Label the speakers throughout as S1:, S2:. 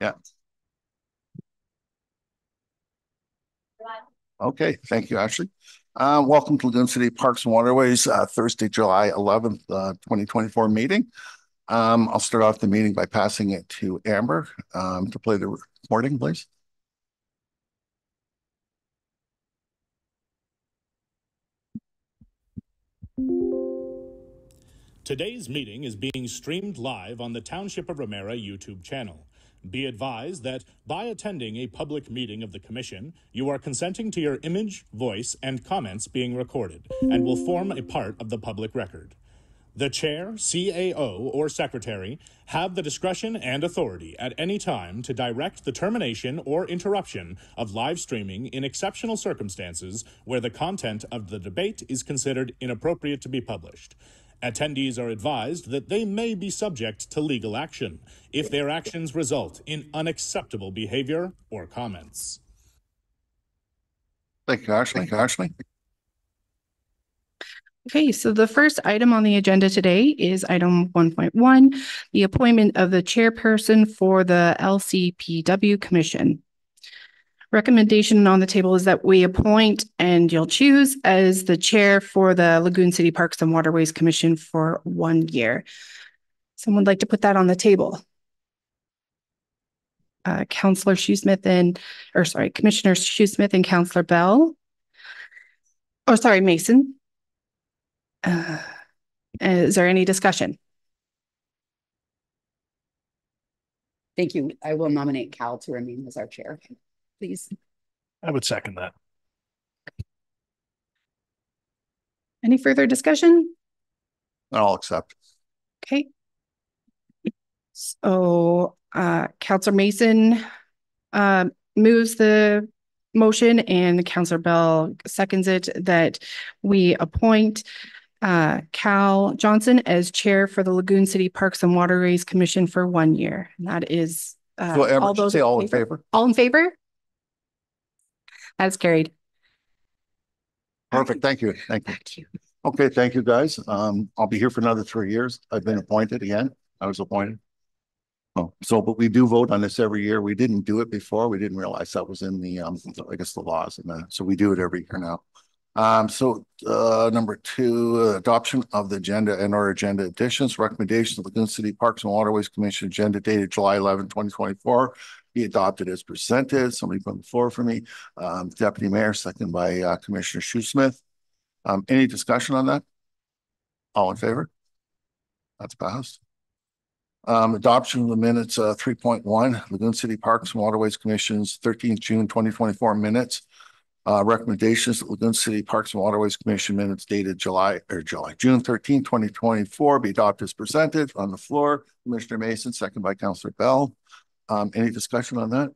S1: Yeah. Okay. Thank you, Ashley. Welcome to Lagoon City Parks and Waterways, Thursday, July 11th, 2024 meeting. I'll start off the meeting by passing it to Amber to play the recording, please.
S2: Today's meeting is being streamed live on the Township of Ramera YouTube channel. Be advised that by attending a public meeting of the Commission, you are consenting to your image, voice, and comments being recorded and will form a part of the public record. The Chair, CAO, or Secretary have the discretion and authority at any time to direct the termination or interruption of live streaming in exceptional circumstances where the content of the debate is considered inappropriate to be published. Attendees are advised that they may be subject to legal action if their actions result in unacceptable behavior or comments.
S1: Thank you, Ashley.
S3: Okay, so the first item on the agenda today is item 1.1, the appointment of the chairperson for the LCPW Commission. Recommendation on the table is that we appoint and you'll choose as the chair for the Lagoon City Parks and Waterways Commission for 1 year. Someone would like to put that on the table? Councillor Shoesmith Commissioner Shoesmith and Councillor Bell. Oh, sorry, Mason. Is there any discussion?
S4: Thank you. I will nominate Cal to remain as our chair, please.
S5: I would second that.
S3: Any further discussion?
S1: I'll accept.
S3: Okay. So Councillor Mason moves the motion and Councillor Bell seconds it that we appoint Cal Johnson as chair for the Lagoon City Parks and Waterways Commission for 1 year. And that is
S1: So Amber,
S3: all those
S1: say all in favor.
S3: All in favor? That's carried.
S1: Perfect. Thank you. Thank you.
S3: Back to you.
S1: Okay. Thank you, guys. I'll be here for another 3 years. I've been appointed again. I was appointed. Oh, but we do vote on this every year. We didn't do it before. We didn't realize that was in the, I guess the laws, and so we do it every year now. Number 2, adoption of the agenda and or agenda additions. Recommendations of the Lagoon City Parks and Waterways Commission agenda dated July 11, 2024 be adopted as presented. Somebody put on the floor for me. Deputy Mayor, second by Commissioner Shoesmith. Any discussion on that? All in favor? That's passed. Adoption of the minutes 3.1 Lagoon City Parks and Waterways Commission's 13th June 2024 minutes. Recommendations that Lagoon City Parks and Waterways Commission minutes dated June 13, 2024 be adopted as presented. On the floor, Commissioner Mason, second by Councillor Bell. Any discussion on that?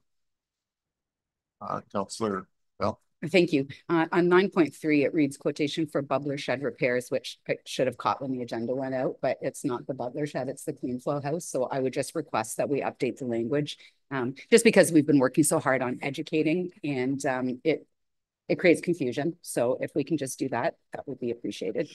S1: Councillor Bell.
S4: Thank you. On 9.3, it reads quotation for Bubbler Shed repairs, which I should have caught when the agenda went out, but it's not the Bubbler Shed, it's the Clean Flow House. So I would just request that we update the language, just because we've been working so hard on educating and it creates confusion. So if we can just do that, that would be appreciated.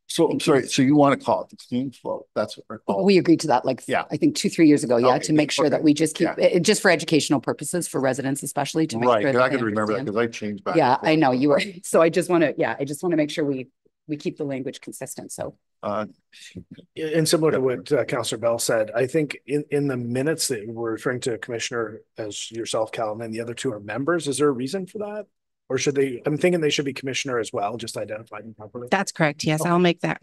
S1: So I'm sorry. So you want to call it the Clean Flow? That's what we're called.
S4: We agreed to that, I think 2-3 years ago. Yeah, to make sure that we just keep it just for educational purposes for residents, especially to make sure.
S1: Right, I can remember that because I changed back.
S4: Yeah, I know you were. So I just want to make sure we keep the language consistent. So.
S5: And similar to what Councillor Bell said, I think in the minutes that we're referring to a commissioner as yourself, Cal, and then the other 2 are members. Is there a reason for that? Or should they, I'm thinking they should be commissioner as well, just identify them properly.
S3: That's correct. Yes, okay. I'll make that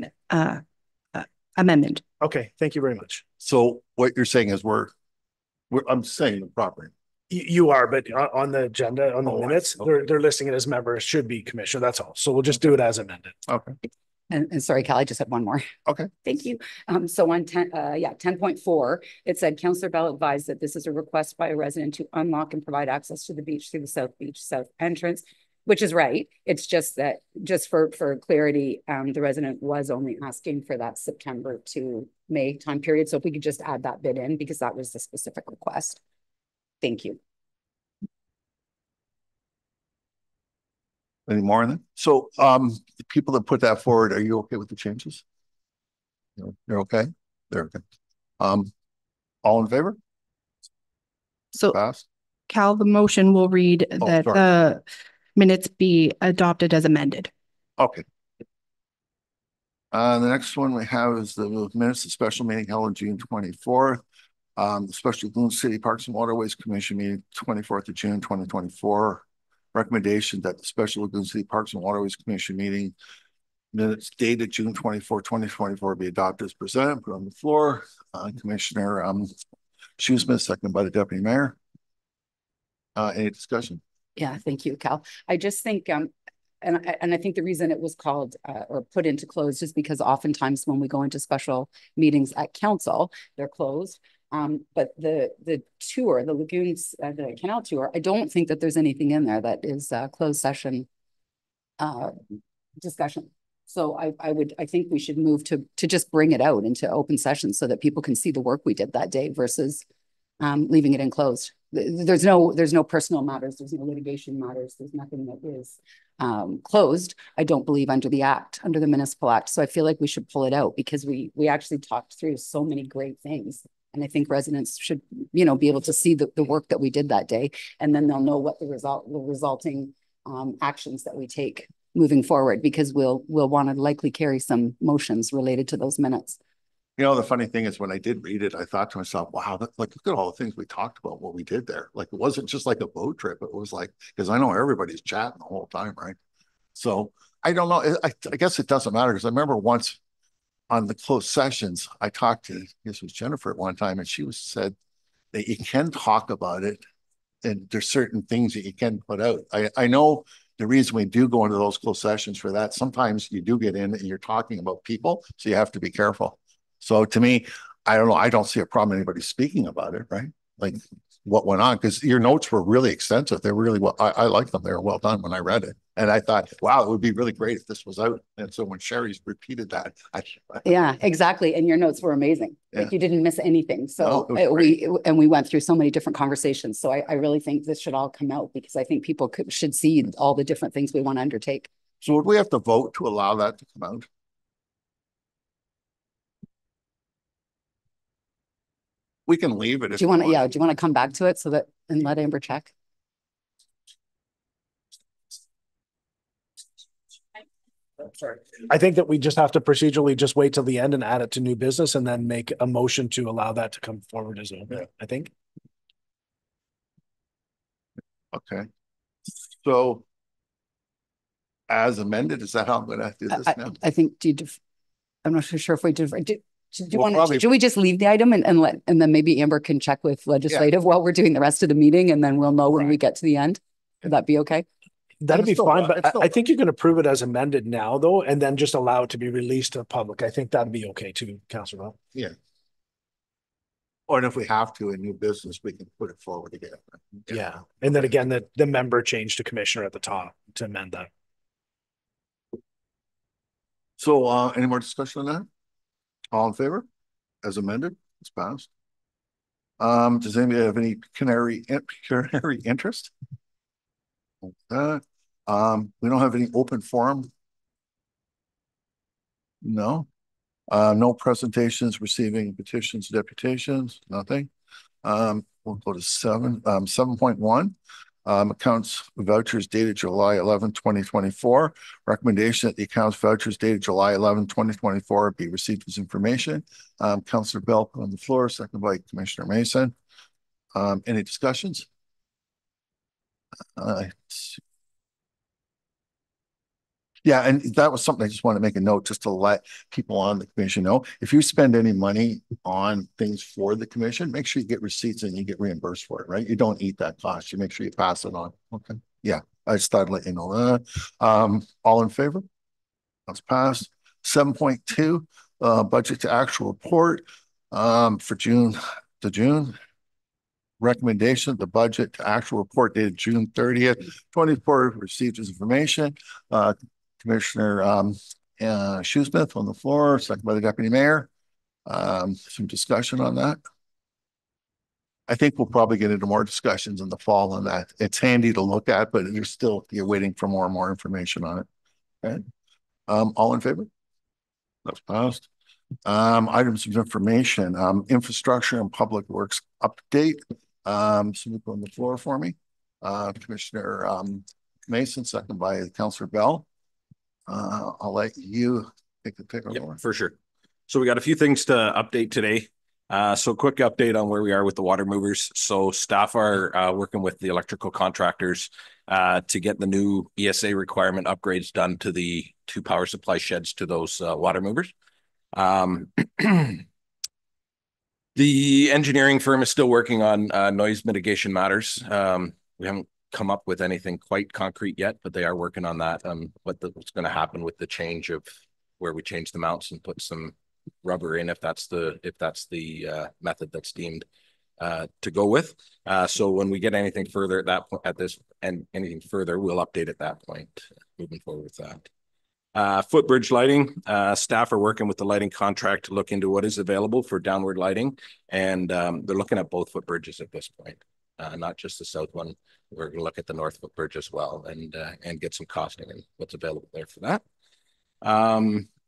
S3: amendment.
S5: Okay, thank you very much.
S1: So what you're saying is I'm saying the proper.
S5: You are, but on the agenda, on the minutes, okay. They're listing it as members, should be commissioner, that's all. So we'll just do it as amended.
S1: Okay.
S4: And sorry, Cal, I just had one more.
S1: Okay.
S4: Thank you. So on 10.4, it said Councillor Bell advised that this is a request by a resident to unlock and provide access to the beach through the South Beach South entrance, which is right. It's just that, just for clarity, the resident was only asking for that September to May time period. So if we could just add that bit in, because that was the specific request. Thank you.
S1: Any more on that? So the people that put that forward, are you okay with the changes? You're okay? They're okay. All in favor?
S3: So
S1: Passed.
S3: Cal, the motion will read
S1: Oh,
S3: that
S1: sorry.
S3: the minutes be adopted as amended.
S1: Okay. The next one we have is the minutes of special meeting held on June 24th. The Special Lagoon City Parks and Waterways Commission meeting 24th of June 2024. Recommendation that the Special Lagoon City Parks and Waterways Commission meeting minutes dated June 24, 2024 be adopted as presented, put on the floor. Commissioner Shoesmith, seconded by the Deputy Mayor. Any discussion?
S4: Yeah, thank you, Cal. I just think, and I think the reason it was called or put into closed is because oftentimes when we go into special meetings at council, they're closed. But the tour, the lagoons, the canal tour, I don't think that there's anything in there that is closed session discussion. So I think we should move to just bring it out into open session so that people can see the work we did that day versus leaving it enclosed. There's no personal matters. There's no litigation matters. There's nothing that is closed, I don't believe, under the act, under the municipal act. So I feel like we should pull it out because we actually talked through so many great things. And I think residents should, be able to see the work that we did that day. And then they'll know what the resulting actions that we take moving forward, because we'll want to likely carry some motions related to those minutes.
S1: The funny thing is when I did read it, I thought to myself, wow, look at all the things we talked about, what we did there. Like, it wasn't just like a boat trip. It was like, because I know everybody's chatting the whole time, right? So I don't know. I guess it doesn't matter, because I remember once on the closed sessions, I talked to, I guess it was Jennifer at one time, and she said that you can talk about it and there's certain things that you can put out. I know the reason we do go into those closed sessions for that, sometimes you do get in and you're talking about people, so you have to be careful. So to me, I don't know, I don't see a problem anybody speaking about it, right? Like what went on, because your notes were really extensive. They're really well, I like them. They were well done when I read it. And I thought, wow, it would be really great if this was out. And so when Sherry's repeated that,
S4: yeah, exactly. And your notes were amazing.
S1: Yeah.
S4: Like, you didn't miss anything. So
S1: no,
S4: we went through so many different conversations. So I really think this should all come out, because I think people should see all the different things we want to undertake.
S1: So would we have to vote to allow that to come out? We can leave it.
S4: Do you want to come back to it so that, and let Amber check?
S5: Sorry. I think that we just have to procedurally just wait till the end and add it to new business and then make a motion to allow that to come forward as open,
S1: Yeah.
S5: I think.
S1: Okay. So as amended, is that how I'm going to do this now?
S4: I think, I'm not sure if we did.
S1: Well,
S4: should we just leave the item and then maybe Amber can check with legislative while we're doing the rest of the meeting, and then we'll know when we get to the end? Would that be okay?
S5: That'd be fine, but I think you can approve it as amended now, though, and then just allow it to be released to the public. I think that'd be okay too, Councillor Bell.
S1: Yeah. Or if we have to in new business, we can put it forward again.
S5: Yeah. And then again, the member changed to commissioner at the top to amend that.
S1: So any more discussion on that? All in favor? As amended? It's passed. Does anybody have any pecuniary interest? We don't have any open forum. No. No presentations, receiving petitions, deputations, nothing. We'll go to 7.1. Accounts vouchers dated July 11, 2024. Recommendation that the accounts vouchers dated July 11, 2024 be received as information. Councillor Bell on the floor, second by Commissioner Mason. Any discussions? Yeah, and that was something I just want to make a note just to let people on the commission know. If you spend any money on things for the commission, make sure you get receipts and you get reimbursed for it, right? You don't eat that cost. You make sure you pass it on. Okay. Yeah, I just thought I'd let you know that. All in favor? That's passed. 7.2, budget to actual report for June to June. Recommendation, the budget to actual report dated June 30th, 24 received as information. Commissioner Shoesmith on the floor, second by the Deputy Mayor. Some discussion on that. I think we'll probably get into more discussions in the fall on that. It's handy to look at, but you're waiting for more and more information on it. Okay. All in favor? That's passed. Items of information, infrastructure and public works update. Somebody put on the floor for me. Commissioner Mason, second by Councillor Bell. I'll let you take the pick over.
S6: For sure. So we got a few things to update today. So quick update on where we are with the water movers. So staff are working with the electrical contractors to get the new ESA requirement upgrades done to the 2 power supply sheds to those water movers. The engineering firm is still working on noise mitigation matters. We haven't come up with anything quite concrete yet, but they are working on that. What's going to happen with the change of where we change the mounts and put some rubber in, if that's the method that's deemed to go with. So when we get anything further at that point, anything further, we'll update at that point moving forward with that. Footbridge lighting, staff are working with the lighting contract to look into what is available for downward lighting, and they're looking at both footbridges at this point, not just the south one. We're going to look at the north footbridge as well, and get some costing and what's available there for that.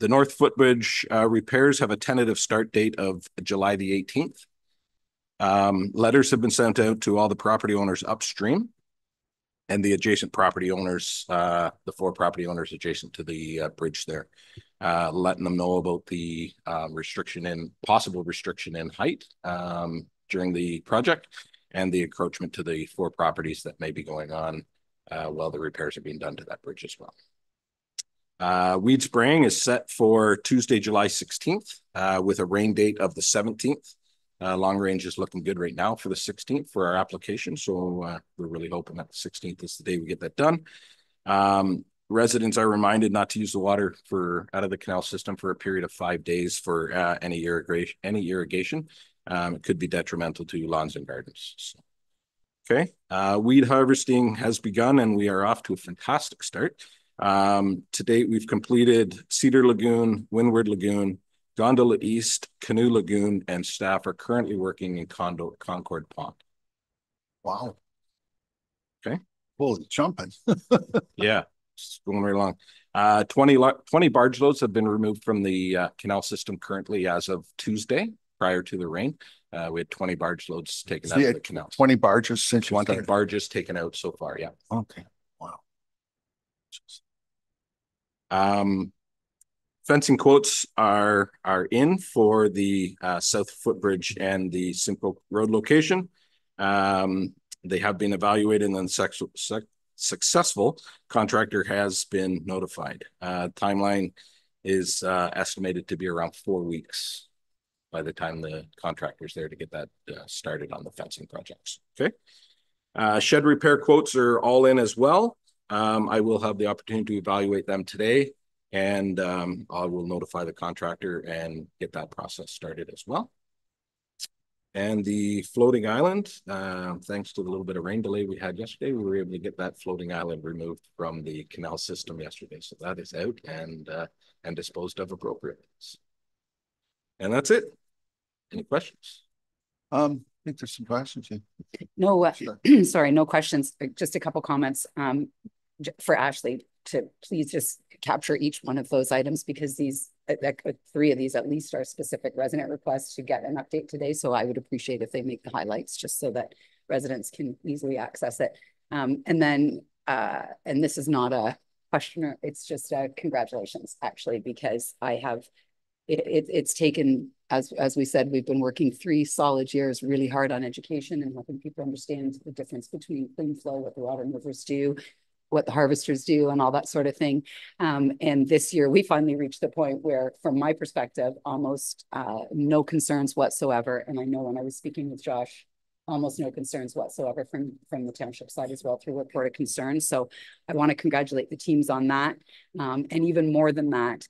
S6: The north footbridge repairs have a tentative start date of July the 18th. Letters have been sent out to all the property owners upstream and the adjacent property owners, the 4 property owners adjacent to the bridge there, letting them know about the possible restriction in height during the project, and the encroachment to the 4 properties that may be going on while the repairs are being done to that bridge as well. Weed spraying is set for Tuesday, July 16th, with a rain date of the 17th. Long range is looking good right now for the 16th for our application. So we're really hoping that the 16th is the day we get that done. Residents are reminded not to use the water out of the canal system for a period of 5 days for any irrigation. It could be detrimental to lawns and gardens. So, okay. Weed harvesting has begun, and we are off to a fantastic start. To date, we've completed Cedar Lagoon, Windward Lagoon, Gondola East, Canoe Lagoon, and staff are currently working in Concord Pond.
S1: Wow.
S6: Okay.
S1: Holy jumping.
S6: Yeah, it's going right along. 20 barge loads have been removed from the canal system currently as of Tuesday, prior to the rain. We had 20 barge loads taken out of the canal.
S1: 20 barges since
S6: 20 barges taken out so far, yeah.
S1: Okay. Wow.
S6: Fencing quotes are in for the South Footbridge and the Simcoe Road location. They have been evaluated, and then successful contractor has been notified. Timeline is estimated to be around 4 weeks by the time the contractor's there to get that started on the fencing projects. Okay. Shed repair quotes are all in as well. I will have the opportunity to evaluate them today, and I will notify the contractor and get that process started as well. And the floating island, thanks to the little bit of rain delay we had yesterday, we were able to get that floating island removed from the canal system yesterday. So that is out and disposed of appropriately. And that's it. Any questions?
S1: I think there's some questions.
S4: No,
S1: Sure.
S4: sorry, no questions. Just a couple comments for Ashley to please just capture each one of those items, because these 3 of these at least are specific resident requests to get an update today. So I would appreciate if they make the highlights just so that residents can easily access it. And then, and this is not a question, it's just a congratulations actually, because I have, it's taken, as we said, we've been working 3 solid years really hard on education and helping people understand the difference between clean flow, what the water movers do, what the harvesters do, and all that sort of thing. And this year we finally reached the point where, from my perspective, almost no concerns whatsoever. And I know when I was speaking with Josh, almost no concerns whatsoever from the township side as well through report of concerns. So I want to congratulate the teams on that. And even more than that,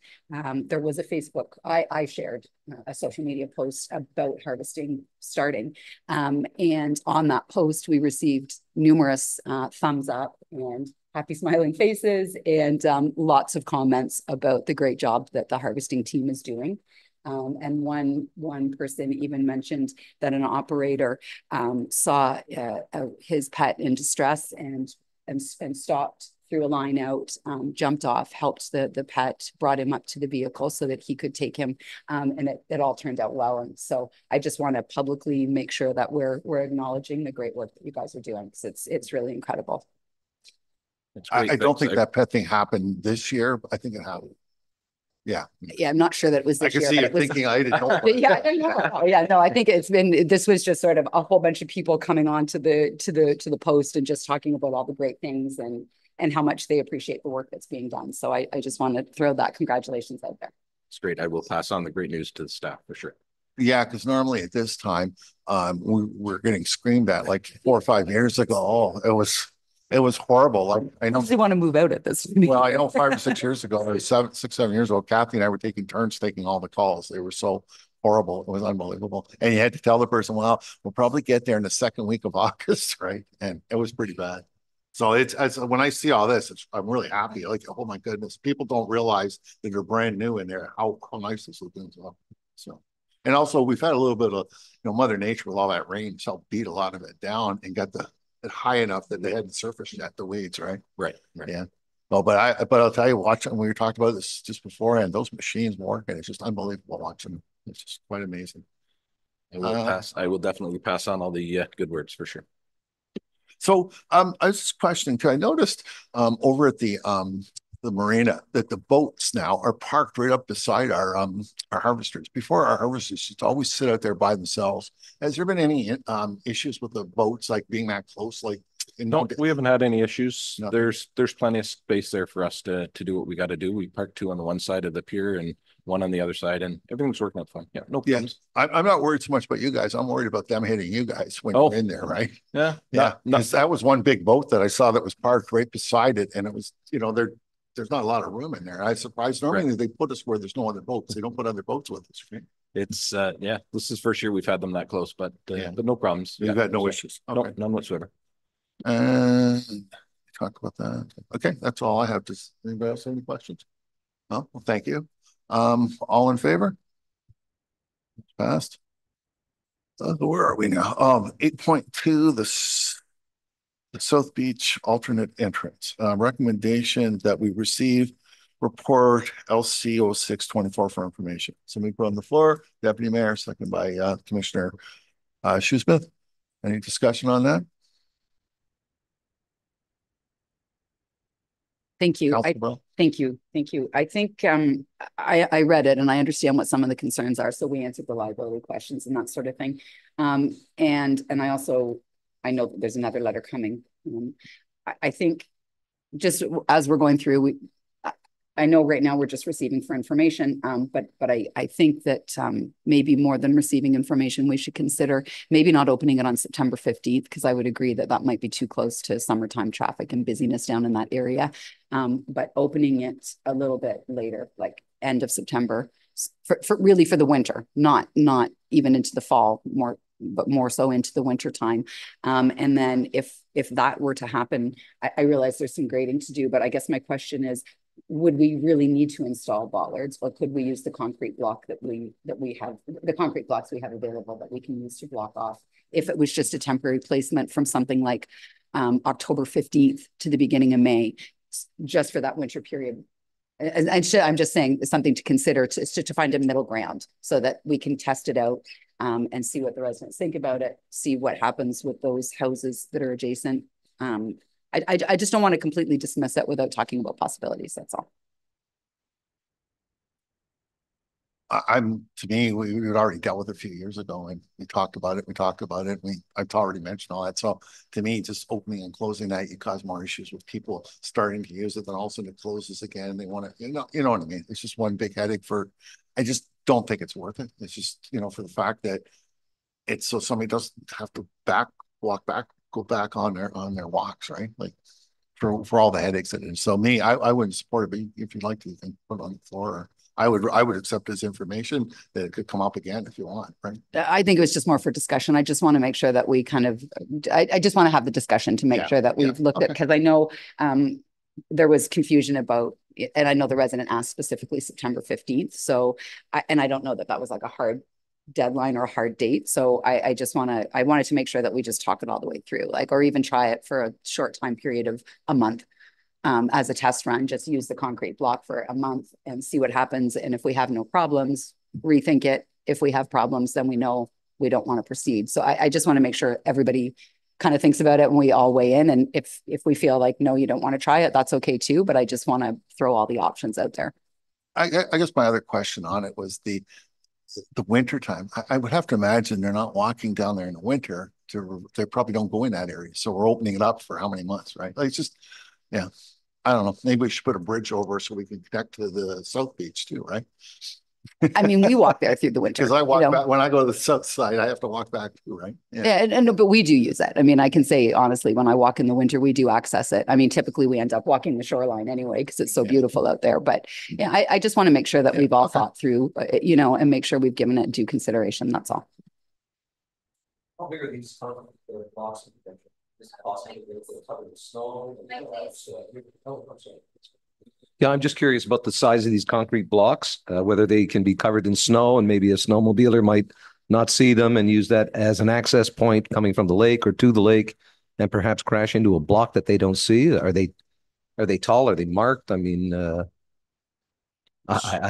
S4: there was a Facebook, I shared a social media post about harvesting starting. And on that post, we received numerous thumbs up and happy smiling faces and lots of comments about the great job that the harvesting team is doing. And one person even mentioned that an operator saw his pet in distress and stopped threw a line out, jumped off, helped the pet, brought him up to the vehicle so that he could take him. And it all turned out well. And so I just want to publicly make sure that we're acknowledging the great work that you guys are doing, because it's really incredible.
S6: It's great.
S1: I don't
S6: Thanks.
S1: think that pet thing happened this year, but I think it happened. Yeah.
S4: Yeah, I'm not sure that it was
S1: I
S4: this
S1: can
S4: year,
S1: see
S4: but
S1: you
S4: it was.
S1: thinking I didn't know.
S4: Yeah, I know. Oh, yeah, no, I think this was just sort of a whole bunch of people coming on to the post and just talking about all the great things and how much they appreciate the work that's being done. So I just want to throw that congratulations out there.
S6: It's great. I will pass on the great news to the staff for sure.
S1: Yeah, because normally at this time, we were getting screamed at like 4 or 5 years ago. Oh, it was horrible. I know.
S4: They want to move out at this.
S1: Well, I know 5 or 6 years ago, or 7 years ago, Kathy and I were taking turns taking all the calls. They were so horrible. It was unbelievable. And you had to tell the person, well, we'll probably get there in the second week of August, right? And it was pretty bad. So it's when I see all this, I'm really happy. Like, oh my goodness, people don't realize that they're brand new in there. How nice this looking. So, and also we've had a little bit of, Mother Nature with all that rain, helped beat a lot of it down and got it high enough that they hadn't surfaced yet, the weeds, right?
S6: Right.
S1: Yeah. Well, but I'll tell you, watching, we were talking about this just beforehand, those machines working, it's just unbelievable watching them. It's just quite amazing.
S6: I will definitely pass on all the good words for sure.
S1: So I was just questioning too. I noticed over at the marina that the boats now are parked right up beside our harvesters. Before, our harvesters used to always sit out there by themselves. Has there been any issues with the boats like being that close? Like,
S6: No, we haven't had any issues.
S1: No.
S6: There's plenty of space there for us to do what we got to do. We parked 2 on the one side of the pier and 1 on the other side, and everything's working out fine. Yeah, no problems.
S1: I'm not worried so much about you guys. I'm worried about them hitting you guys when you're in there, right?
S6: Yeah,
S1: Yeah, because that was one big boat that I saw that was parked right beside it, and it was, there's not a lot of room in there. I was surprised. Normally they put us where there's no other boats. They don't put other boats with us. Right?
S6: It's this is first year we've had them that close, but no problems.
S1: You've had no issues. Okay.
S6: No, none whatsoever.
S1: Talk about that. Okay, that's all I have. Does anybody else have any questions? No? Well, thank you. All in favor? Passed. Where are we now? 8.2, the South Beach alternate entrance. Recommendation that we receive report LC 0624 for information. Somebody put on the floor, Deputy Mayor, second by Commissioner Shoesmith. Any discussion on that?
S4: Thank you. Thank you. Thank you. I think I read it and I understand what some of the concerns are. So we answered the liability questions and that sort of thing. And I know that there's another letter coming. I think just as we're going through, I know right now we're just receiving for information, but I think that maybe more than receiving information, we should consider maybe not opening it on September 15th, because I would agree that that might be too close to summertime traffic and busyness down in that area. But opening it a little bit later, like end of September, for the winter, not even into the fall, but more so into the winter time. And then if that were to happen, I realize there's some grading to do, but I guess my question is, would we really need to install bollards, or could we use the concrete block that we have, the concrete blocks we have available that we can use to block off if it was just a temporary placement from something like October 15th to the beginning of May, just for that winter period? And I'm just saying something to consider to find a middle ground so that we can test it out and see what the residents think about it, see what happens with those houses that are adjacent. I just don't want to completely dismiss it without talking about possibilities. That's all.
S1: To me, we had already dealt with it a few years ago and we talked about it. I've already mentioned all that. So to me, just opening and closing that, you cause more issues with people starting to use it. Then all of a sudden it closes again and they want to, you know what I mean? It's just one big headache I just don't think it's worth it. It's just, for the fact that it's so somebody doesn't have to go back on their walks, right? Like for all the headaches that it is. So me, I wouldn't support it, but if you'd like to, you can put it on the floor. Or I would accept this information that it could come up again if you want, right?
S4: I think it was just more for discussion. I just want to make sure that we I just want to have the discussion to make sure that we've looked at, because I know there was confusion about, and I know the resident asked specifically September 15th. So, I don't know that was like a hard deadline or a hard date. So I wanted to make sure that we just talk it all the way through, or even try it for a short time period of a month. as a test run, just use the concrete block for a month and see what happens. And if we have no problems, rethink it. If we have problems, then we know we don't want to proceed. So I just want to make sure everybody kind of thinks about it and we all weigh in. And if we feel like, no, you don't want to try it, that's okay too. But I just want to throw all the options out there.
S1: I guess my other question on it was the winter time. I would have to imagine they're not walking down there in the winter. They probably don't go in that area. So we're opening it up for how many months, right? Like it's just, yeah, I don't know. Maybe we should put a bridge over so we can connect to the South Beach too, right?
S4: I mean, we walk there through the winter.
S1: Because I walk back when I go to the south side, I have to walk back too, right?
S4: Yeah, but we do use it. I mean, I can say honestly, when I walk in the winter, we do access it. I mean, typically we end up walking the shoreline anyway because it's so beautiful out there. But yeah, I just want to make sure that we've all thought through, and make sure we've given it due consideration. That's all.
S7: How big are these blocks? Is it possible to cover the snow?
S8: Yeah, I'm just curious about the size of these concrete blocks, whether they can be covered in snow and maybe a snowmobiler might not see them and use that as an access point coming from the lake or to the lake and perhaps crash into a block that they don't see. Are they tall? Are they marked? I mean, I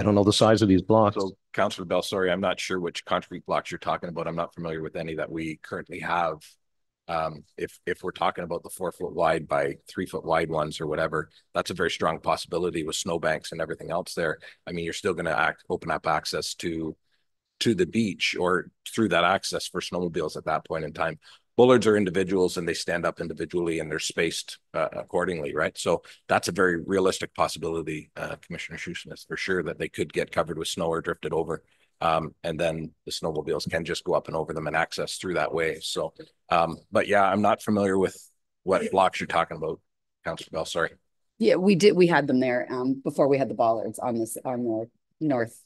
S8: don't know the size of these blocks.
S6: So Councillor Bell, sorry, I'm not sure which concrete blocks you're talking about. I'm not familiar with any that we currently have. If we're talking about the 4 foot wide by 3 foot wide ones or whatever, that's a very strong possibility with snowbanks and everything else there. I mean, you're still going to open up access to the beach or through that access for snowmobiles at that point in time. Bullards are individuals and they stand up individually and they're spaced accordingly, right? So that's a very realistic possibility, Commissioner Shoesmith, for sure, that they could get covered with snow or drifted over. And then the snowmobiles can just go up and over them and access through that way. So, but yeah, I'm not familiar with what blocks you're talking about, Councillor Bell, sorry.
S4: Yeah, we did. We had them there before we had the bollards on the north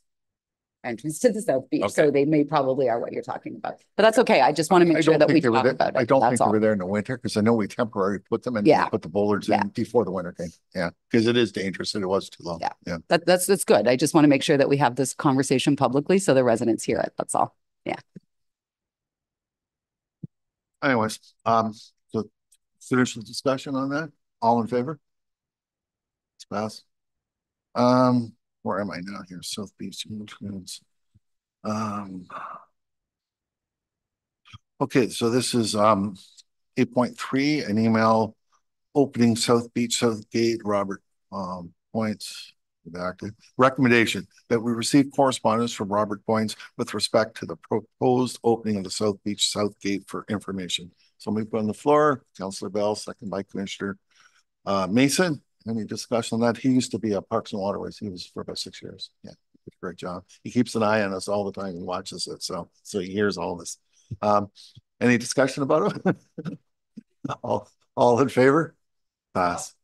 S4: entrance to the South Beach. Okay. So they probably are what you're talking about, but that's okay. I just want to make sure that we talk about it.
S1: I don't think they were there in the winter because I know we temporarily put them in, put the bollards in before the winter came. Yeah, because it is dangerous and it was too long. Yeah.
S4: That's good. I just want to make sure that we have this conversation publicly so the residents hear it. That's all. Yeah.
S1: Anyways, so finish the discussion on that. All in favor? It's passed. Where am I now here? South Beach. Okay, so this is 8.3, an email opening South Beach, South Gate, Robert Points. Recommendation that we receive correspondence from Robert Points with respect to the proposed opening of the South Beach, South Gate for information. Somebody put on the floor, Councillor Bell, second by Commissioner Mason. Any discussion on that? He used to be a Parks and Waterways. He was for about 6 years. Yeah, great job. He keeps an eye on us all the time and watches it. So he hears all this. Any discussion about it? all in favor? Pass.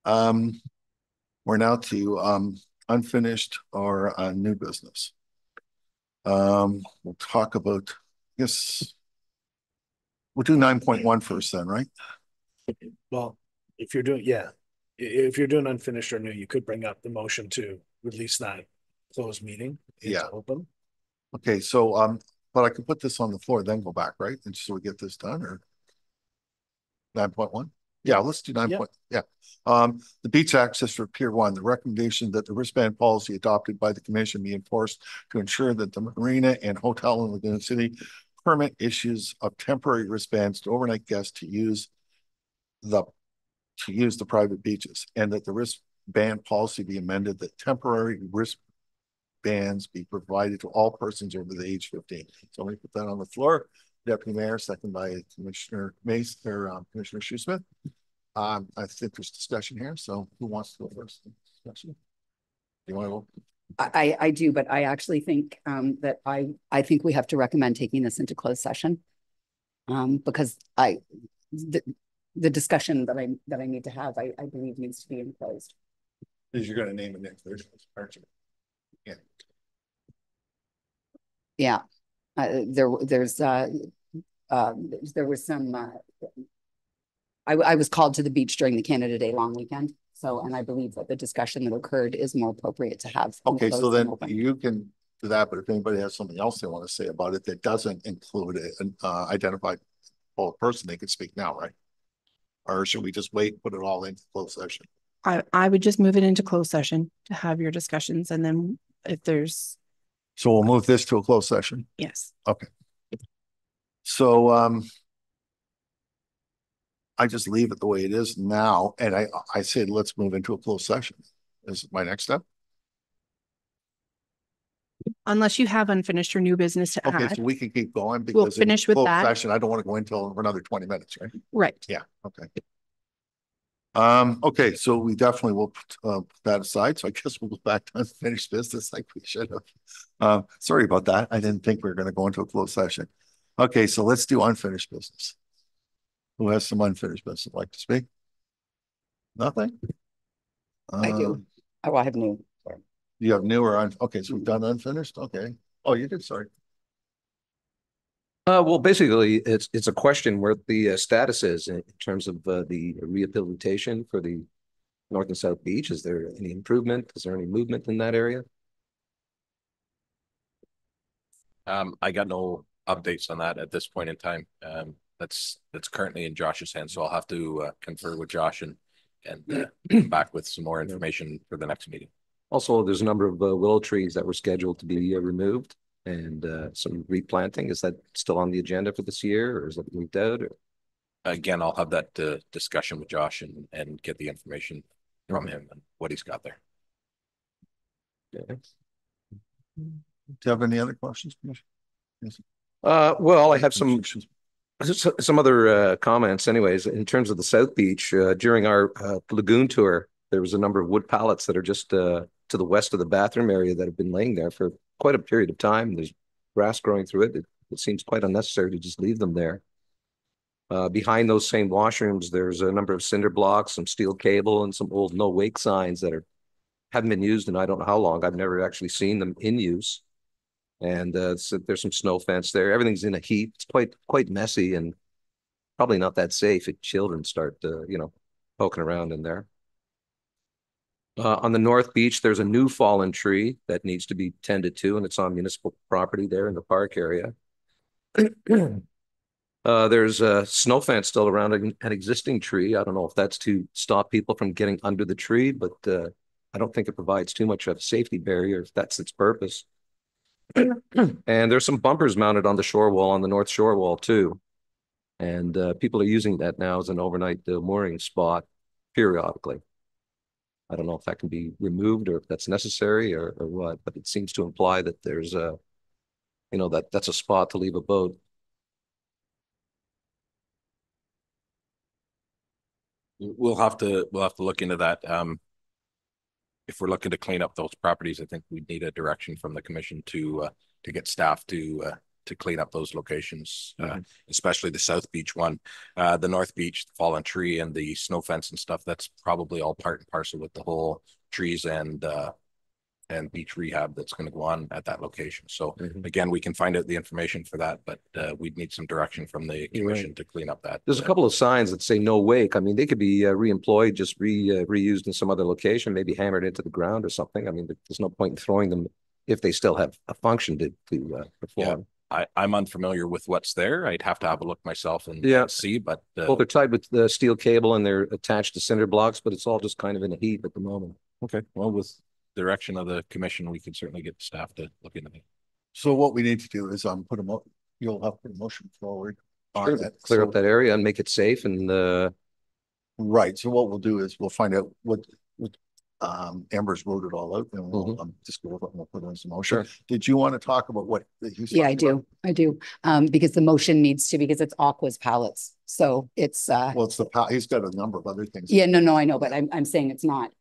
S1: We're now to unfinished or new business. We'll talk about, I guess, we'll do 9.1 first then, right?
S5: Well, if you're doing unfinished or new, you could bring up the motion to release that closed meeting into open.
S1: Okay, so but I can put this on the floor, then go back, right? And so we get this done, or 9.1? Yeah, let's do 9. The beach access for Pier 1, the recommendation that the wristband policy adopted by the commission be enforced to ensure that the marina and hotel in Laguna City permit issues of temporary wristbands to overnight guests to use the private beaches, and that the wristband policy be amended that temporary wristbands be provided to all persons over the age 15. So let me put that on the floor. Deputy Mayor, second by Commissioner Mace or Commissioner Shoesmith. I think there's discussion here. So who wants to go first? Discussion? Do you want to go?
S4: I do, but I actually think that I think we have to recommend taking this into closed session because the discussion that I need to have, I believe needs to be enclosed.
S1: Because you're going to name it next version, aren't you? Yeah.
S4: Yeah. There was some. I was called to the beach during the Canada Day long weekend. So, and I believe that the discussion that occurred is more appropriate to have.
S1: Okay, so then you can do that, but if anybody has something else they want to say about it that doesn't include an identified person, they can speak now, right? Or should we just wait, and put it all into closed session?
S3: I would just move it into closed session to have your discussions, and then if there's,
S1: So we'll move this to a closed session.
S3: yes.
S1: Okay. So, I just leave it the way it is now, and I said, let's move into a closed session. Is my next step.
S3: Unless you have unfinished or new business to
S1: Okay,
S3: add.
S1: so we can keep going
S3: We'll
S1: because in
S3: finish with
S1: closed
S3: that.
S1: session, I don't want to go until another 20 minutes, right?
S3: Right.
S1: Yeah, okay. Okay, so we definitely will put that aside. So I guess we'll go back to unfinished business like we should have. Sorry about that. I didn't think we were going to go into a closed session. Okay, so let's do unfinished business. Who has some unfinished business they'd like to speak? Nothing?
S4: I do. Oh, I have new.
S1: You have new or okay, so we've done unfinished? Okay. Oh, you did, sorry.
S8: Well, basically, it's a question where the status is in terms of the rehabilitation for the North and South Beach. Is there any improvement? Is there any movement in that area?
S6: I got no updates on that at this point in time. That's currently in Josh's hands, so I'll have to confer with Josh and back with some more information for the next meeting.
S8: Also, there's a number of willow trees that were scheduled to be removed and some replanting. Is that still on the agenda for this year, or is it moved out? Or?
S6: Again, I'll have that discussion with Josh and get the information from him and what he's got there.
S8: Okay.
S1: Do you have any other questions, Commissioner? Yes.
S8: Well, I have some other comments. Anyways, in terms of the South Beach, during our lagoon tour, there was a number of wood pallets that are just to the west of the bathroom area that have been laying there for quite a period of time. There's grass growing through it. It seems quite unnecessary to just leave them there. Behind those same washrooms, there's a number of cinder blocks, some steel cable, and some old no wake signs that haven't been used in I don't know how long. I've never actually seen them in use. And so there's some snow fence there. Everything's in a heap. It's quite messy and probably not that safe if children start poking around in there. On the North Beach, there's a new fallen tree that needs to be tended to, and it's on municipal property there in the park area. There's a snow fence still around an existing tree. I don't know if that's to stop people from getting under the tree, but I don't think it provides too much of a safety barrier if that's its purpose. And there's some bumpers mounted on the shore wall, on the north shore wall too. And people are using that now as an overnight mooring spot periodically. I don't know if that can be removed or if that's necessary or what, but it seems to imply that there's that's a spot to leave a boat.
S6: We'll have to look into that. If we're looking to clean up those properties, I think we need a direction from the commission to get staff to clean up those locations, especially the South Beach one. The North Beach, the fallen tree and the snow fence and stuff, that's probably all part and parcel with the whole trees and beach rehab that's going to go on at that location. So again, we can find out the information for that, but we'd need some direction from the commission to clean up that.
S8: There's a couple of signs that say no wake. I mean, they could be reemployed, just reused in some other location, maybe hammered into the ground or something. I mean, there's no point in throwing them if they still have a function to perform.
S6: Yeah. I'm unfamiliar with what's there. I'd have to have a look myself and see, but
S8: well, they're tied with the steel cable and they're attached to cinder blocks, but it's all just kind of in a heap at the moment.
S6: Okay. Well, with direction of the commission, we can certainly get staff to look into it.
S1: So what we need to do is you'll have to put a motion forward on that.
S8: Clear up that area and make it safe and
S1: right. So what we'll do is we'll find out what Amber's wrote it all out and we'll just go over it and we'll put in some motion. Sure. Did you want to talk about what
S4: Yeah, I do. Because the motion needs to, because it's Aqua's pallets. So it's
S1: well, it's he's got a number of other things.
S4: Yeah, no, I know, but I'm saying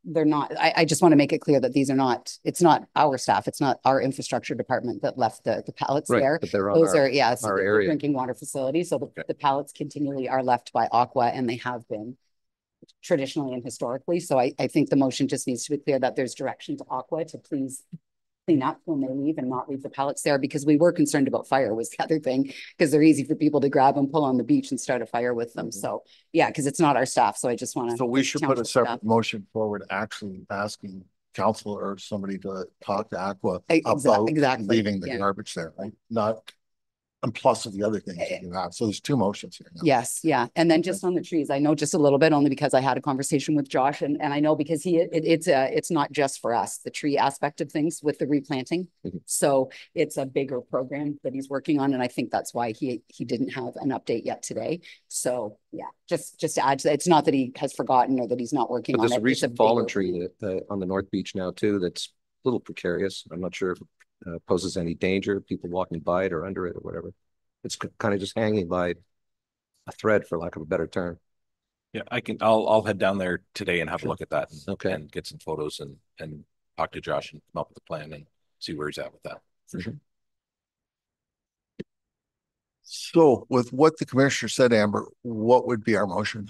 S4: they're not. I just want to make it clear that it's not our staff, it's not our infrastructure department that left the pallets there.
S8: But they're on
S4: Those are
S8: our area.
S4: Drinking water facility. So the pallets continually are left by Aqua, and they have been traditionally and historically. So I think the motion just needs to be clear that there's direction to Aqua to please clean up when they leave and not leave the pallets there, because we were concerned about fire was the other thing, because they're easy for people to grab and pull on the beach and start a fire with them. So yeah, because it's not our staff. So I just want to.
S1: So we should put a separate motion forward, actually asking council or somebody to talk to Aqua about leaving the garbage there, right? Not And plus of the other things that you have. So there's two motions here. now.
S4: Yes, yeah. And then just on the trees, I know just a little bit only because I had a conversation with Josh and I know because it's not just for us, the tree aspect of things with the replanting.
S8: Mhm.
S4: So it's a bigger program that he's working on. And I think that's why he didn't have an update yet today. So yeah, just to add to that, it's not that he has forgotten or that he's not working
S8: But
S4: on
S8: there's
S4: it.
S8: a recent
S4: It's
S8: fallen
S4: bigger
S8: tree that, on the North Beach now too, that's a little precarious. I'm not sure if it poses any danger, people walking by it or under it or whatever. It's kind of just hanging by a thread, for lack of a better term.
S6: Yeah, I'll head down there today and have a look at that.
S8: Okay.
S6: And get some photos and talk to Josh and come up with a plan and see where he's at with that. For sure.
S1: So with what the commissioner said, Amber, what would be our motion?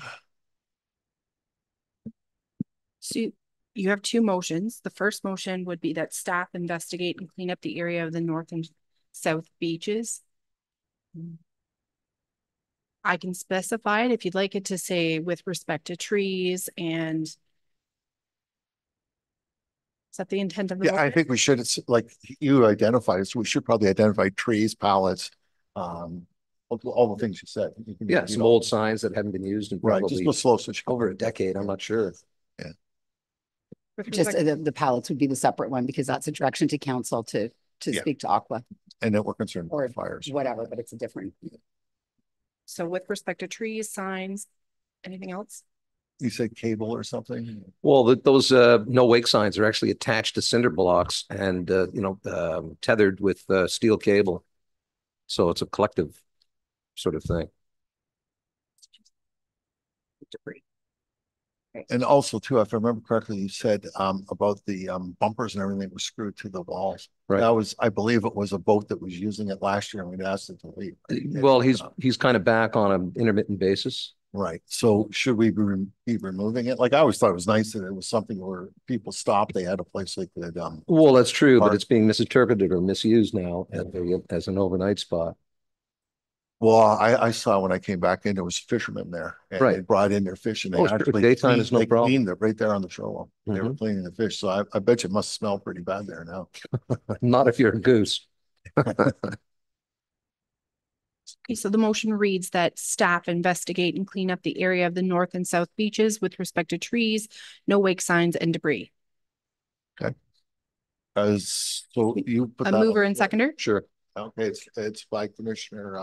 S3: So you have two motions. The first motion would be that staff investigate and clean up the area of the north and south beaches. I can specify it if you'd like it to say with respect to trees and is that the intent of the
S1: Yeah, I
S3: motion?
S1: think we should, it's like you identified, so we should probably identify trees, pallets, all the things you said. You can-
S8: Yeah,
S1: you
S8: some
S1: know,
S8: old signs that haven't been used in
S1: Right, just
S8: probably
S1: go slow, so she-
S8: over a decade. I'm not sure.
S3: With
S4: just
S3: respect-
S4: the pallets would be the separate one because that's a direction to council to
S1: Yeah.
S4: speak to Aqua
S1: And then we're concerned
S4: or
S1: with fires.
S4: whatever, but it's a different.
S3: So with respect to trees, signs, anything else?
S1: You said cable or something?
S8: Well, those no wake signs are actually attached to cinder blocks and tethered with steel cable. So it's a collective sort of thing.
S3: Debris.
S1: And also too, if I remember correctly, you said about the bumpers and everything were screwed to the walls.
S8: Right.
S1: That was, I believe it was a boat that was using it last year and we'd asked it to leave.
S8: Well, he's kind of back on an intermittent basis.
S1: Right. So should we be removing it? Like I always thought it was nice that it was something where people stopped, they had a place they could
S8: Well, that's true, but
S1: Park.
S8: it's being misinterpreted or misused now as an overnight spot.
S1: well, I saw when I came back in, there was fishermen there. And
S8: Right.
S1: they brought in their fish and they
S8: Oh, sure.
S1: actually
S8: Daytime is no
S1: they
S8: problem.
S1: cleaned it right there on the shore. They were cleaning the fish. So I bet you it must smell pretty bad there now.
S8: Not if you're a goose.
S3: Okay, so the motion reads that staff investigate and clean up the area of the north and south beaches with respect to trees, no wake signs and debris.
S1: So you put
S3: A
S1: that.
S3: mover and seconder?
S8: Sure.
S1: Okay, it's by Commissioner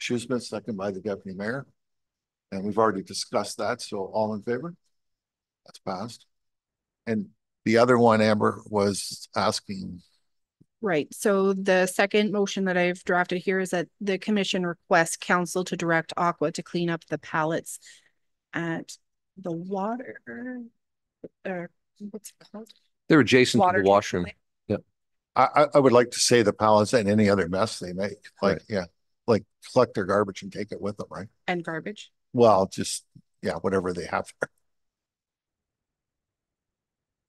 S1: Shoesmith, second by the Deputy Mayor. And we've already discussed that, so all in favor? That's passed. And the other one, Amber, was asking,
S3: Right, so the second motion that I've drafted here is that the commission requests council to direct Aqua to clean up the pallets at the water. What's it called?
S8: They're adjacent to
S3: Water
S8: the washroom.
S3: treatment
S1: I would like to say the pallets and any other mess they make, like,
S8: Right.
S1: yeah, like collect their garbage and take it with them, right?
S3: and garbage.
S1: Well, just, yeah, whatever they have.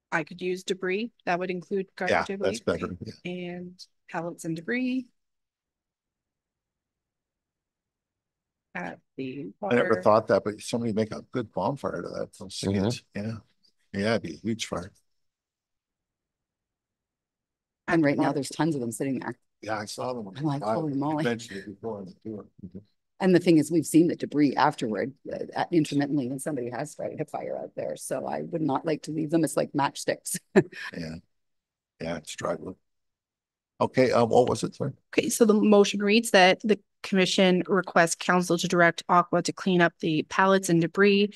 S3: I could use debris. That would include
S1: Yeah,
S3: garbage, I
S1: that's
S3: believe,
S1: better.
S3: right?
S1: Yeah.
S3: And pallets and debris. At the
S1: I never
S3: water.
S1: thought that, but somebody make a good bonfire to that. Those
S8: Mhm.
S1: skids. Yeah. Yeah, it'd be a huge fire.
S4: And right now there's tons of them sitting there.
S1: Yeah, I saw them.
S4: I'm like, holy moly.
S1: Mentioned it before on the tour.
S4: And the thing is, we've seen the debris afterward intermittently when somebody has started a fire out there. So I would not like to leave them. It's like matchsticks.
S1: Yeah. Yeah, it's struggling. Okay, what was it, sorry?
S3: Okay, so the motion reads that the commission requests council to direct Aqua to clean up the pallets and debris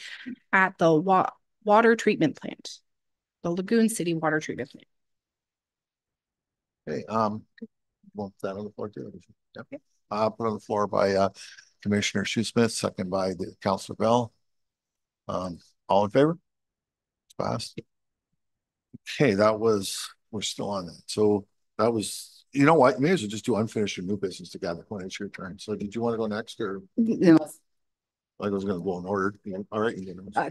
S3: at the water treatment plant, the Lagoon City Water Treatment Plant.
S1: Okay, want that on the floor too? Yep. Put on the floor by Commissioner Shoesmith, second by the Councilor Bell. All in favor? It's passed. Okay, we're still on that. So that was, you know what, you may as well just do unfinished or new business together when it's your turn. So did you want to go next or I was going to go in order? Yeah, all right.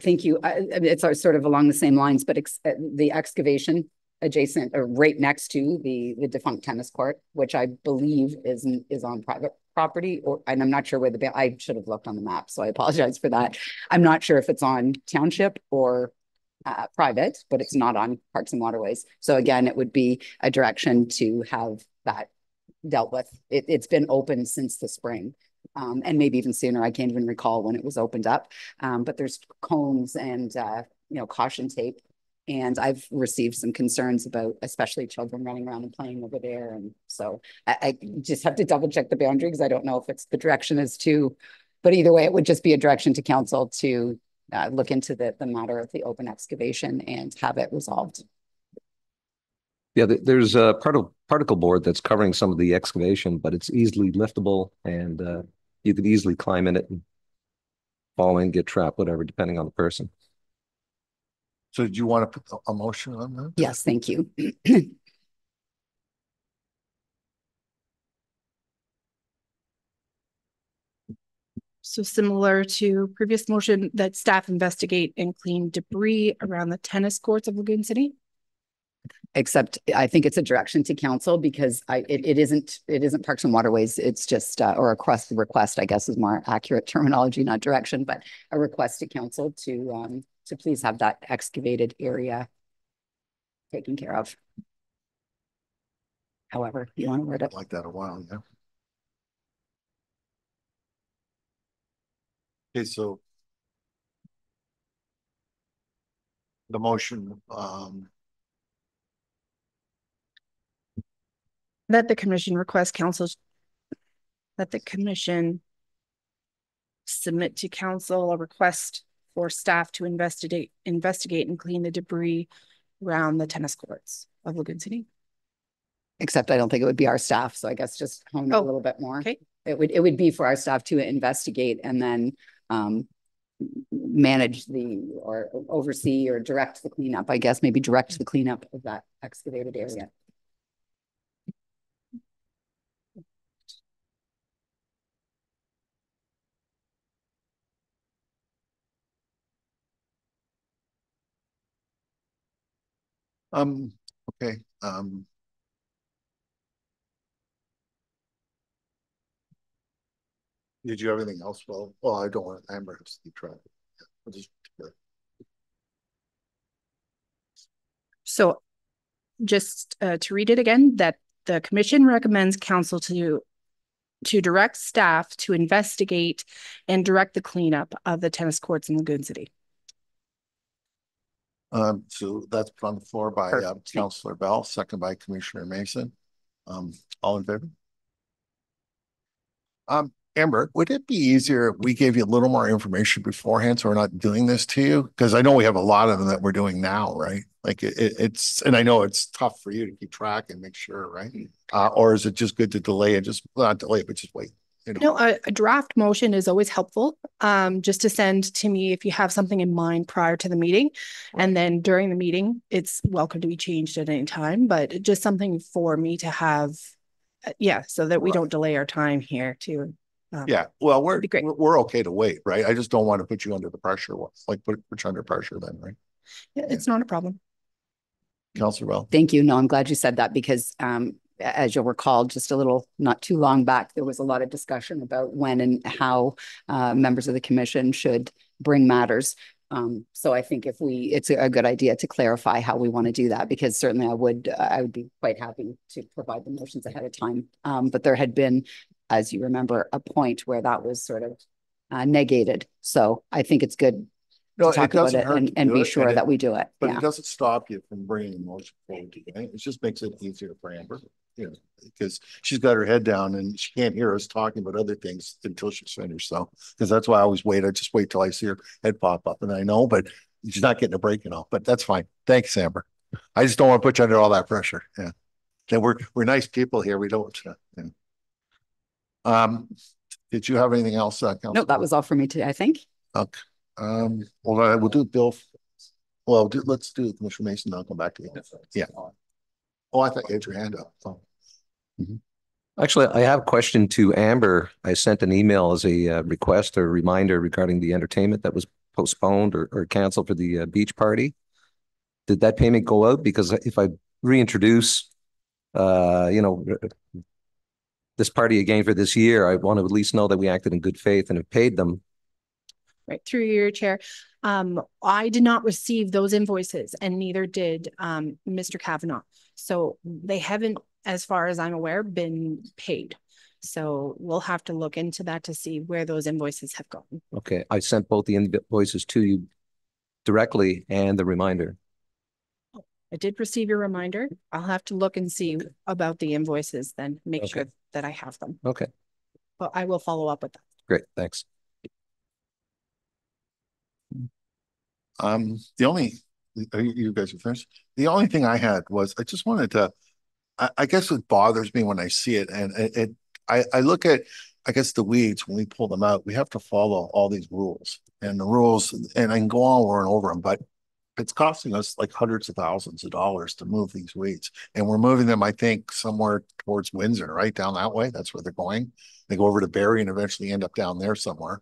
S4: Thank you. It's sort of along the same lines, but the excavation adjacent or right next to the defunct tennis court, which I believe is on private property, and I'm not sure where I should have looked on the map, so I apologize for that. I'm not sure if it's on township or private, but it's not on Parks and Waterways. So again, it would be a direction to have that dealt with. It's been open since the spring. And maybe even sooner. I can't even recall when it was opened up. But there's cones and, caution tape. And I've received some concerns about especially children running around and playing over there. And so I just have to double check the boundary because I don't know if it's the direction is to, but either way, it would just be a direction to council to look into the matter of the open excavation and have it resolved.
S8: Yeah, there's a particle board that's covering some of the excavation, but it's easily liftable and you could easily climb in it and fall in, get trapped, whatever, depending on the person.
S1: So do you want to put a motion on that?
S4: Yes, thank you.
S3: So similar to previous motion, that staff investigate and clean debris around the tennis courts of Lagoon City.
S4: Except I think it's a direction to council because it isn't Parks and Waterways. It's just or a request, I guess is more accurate terminology, not direction, but a request to council to please have that excavated area taken care of. However, you want to word it
S1: Like that a while, yeah. Okay, so the motion,
S3: That the commission request council that the commission submit to council a request for staff to investigate and clean the debris around the tennis courts of Lagoon City.
S4: Except I don't think it would be our staff. So I guess just hone it a little bit more.
S3: Okay.
S4: It would be for our staff to investigate and then manage or oversee or direct the cleanup. I guess maybe direct the cleanup of that excavated area.
S1: okay. Did you have anything else? Well, I don't want Amber to keep track. I'll just,
S3: So just to read it again, that the commission recommends council to direct staff to investigate and direct the cleanup of the tennis courts in Lagoon City.
S1: So that's put on the floor by Councillor Bell, second by Commissioner Mason. All in favor? Amber, would it be easier if we gave you a little more information beforehand so we're not doing this to you? Because I know we have a lot of them that we're doing now, right? Like it's, and I know it's tough for you to keep track and make sure, right? Or is it just good to delay and just not delay, but just wait?
S3: No, a draft motion is always helpful, just to send to me if you have something in mind prior to the meeting. And then during the meeting, it's welcome to be changed at any time, but just something for me to have, so that we don't delay our time here too.
S1: Yeah, well, we're okay to wait, right? I just don't want to put you under the pressure, like put you under pressure then, right?
S3: Yeah, it's not a problem.
S1: Councillor Bell.
S4: Thank you. No, I'm glad you said that because as you'll recall, just not too long back, there was a lot of discussion about when and how members of the commission should bring matters. So I think it's a good idea to clarify how we want to do that, because certainly I would be quite happy to provide the motions ahead of time. But there had been, as you remember, a point where that was sort of negated. So I think it's good to talk about it and be sure that we do it.
S1: But it doesn't stop you from bringing the motion forward. Right? It just makes it easier for Amber, because she's got her head down and she can't hear us talking about other things until she's finished. So, because that's why I always wait. I just wait till I see her head pop up, and I know, but she's not getting a break and all. But that's fine. Thanks, Amber. I just don't want to put you under all that pressure. Yeah, and we're nice people here. We don't. Did you have anything else?
S4: No, that was all for me today, I think.
S1: Okay. Well, we'll do Bill. Well, let's do Commissioner Mason. I'll come back to you. Yeah. Oh, I thought you had your hand up. Oh.
S8: Actually, I have a question to Amber. I sent an email as a request or reminder regarding the entertainment that was postponed or canceled for the beach party. Did that payment go out? Because if I reintroduce, this party again for this year, I want to at least know that we acted in good faith and have paid them.
S3: Right, through your chair. I did not receive those invoices, and neither did Mr. Kavanaugh. So they haven't as far as I'm aware, been paid. So we'll have to look into that to see where those invoices have gone.
S8: Okay, I sent both the invoices to you directly and the reminder.
S3: I did receive your reminder. I'll have to look and see about the invoices then, make sure that I have them.
S8: Okay,
S3: But I will follow up with that.
S8: great, thanks.
S1: The only, you guys are finished? The only thing I had was, I just wanted to, I guess it bothers me when I see it, and I look at, I guess the weeds, when we pull them out, we have to follow all these rules, and the rules, and I can go on over and over them, but it's costing us like hundreds of thousands of dollars to move these weeds. And we're moving them, I think, somewhere towards Windsor, right down that way. That's where they're going. They go over to Barrie and eventually end up down there somewhere.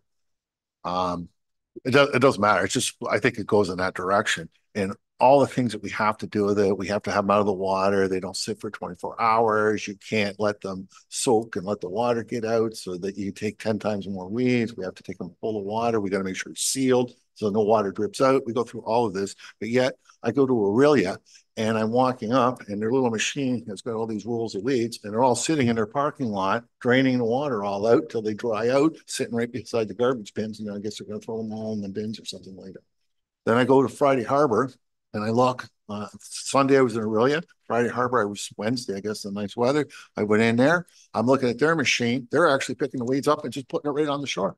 S1: It doesn't matter. It's just, I think it goes in that direction. And all the things that we have to do with it, we have to have them out of the water. They don't sit for 24 hours. You can't let them soak and let the water get out so that you take 10 times more weeds. We have to take them full of water. We got to make sure it's sealed so no water drips out. We go through all of this, but yet I go to Aurelia and I'm walking up and their little machine has got all these rolls of weeds and they're all sitting in their parking lot, draining the water all out till they dry out, sitting right beside the garbage bins. And then I guess they're going to throw them all in the bins or something like that. Then I go to Friday Harbor and I look, Sunday I was in Aurelia, Friday Harbor, I was Wednesday, I guess the nice weather. I went in there, I'm looking at their machine. They're actually picking the weeds up and just putting it right on the shore.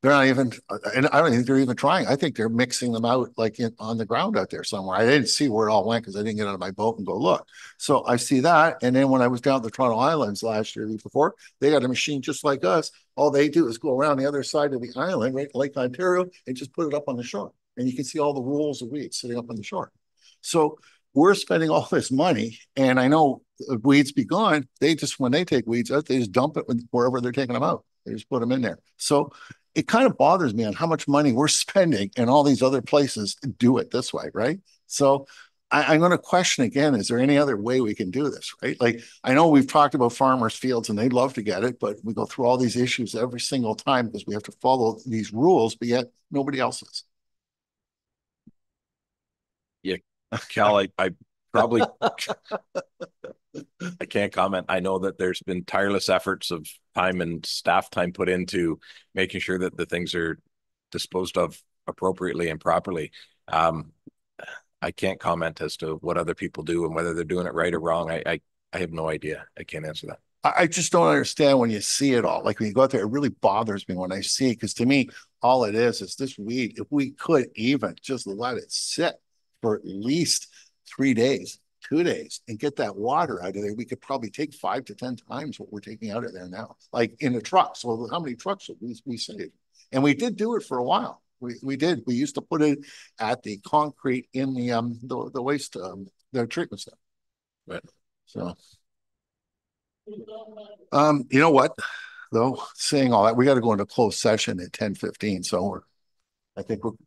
S1: They're not even, and I don't think they're even trying. I think they're mixing them out like on the ground out there somewhere. I didn't see where it all went because I didn't get out of my boat and go look. So I see that. And then when I was down at the Toronto Islands last year, the week before, they got a machine just like us. All they do is go around the other side of the island, right, Lake Ontario, and just put it up on the shore. And you can see all the rolls of weeds sitting up on the shore. So we're spending all this money, and I know weeds be gone. They just, when they take weeds out, they just dump it wherever they're taking them out. They just put them in there. So it kind of bothers me on how much money we're spending and all these other places do it this way, right? So I'm going to question again, is there any other way we can do this, right? Like, I know we've talked about farmers' fields and they'd love to get it, but we go through all these issues every single time because we have to follow these rules, but yet nobody else is.
S6: Yeah, Cal, I probably, I can't comment. I know that there's been tireless efforts of time and staff time put into making sure that the things are disposed of appropriately and properly. I can't comment as to what other people do and whether they're doing it right or wrong. I have no idea. I can't answer that.
S1: I just don't understand when you see it all. Like when you go out there, it really bothers me when I see it. Because to me, all it is this weed. If we could even just let it sit for at least 3 days, 2 days, and get that water out of there, we could probably take 5 to 10 times what we're taking out of there now, like in a truck. So how many trucks we saved? And we did do it for a while. We did. We used to put it at the concrete in the waste the treatment stuff.
S6: Right.
S1: So you know what, though, saying all that, we got to go into closed session at 10:15. So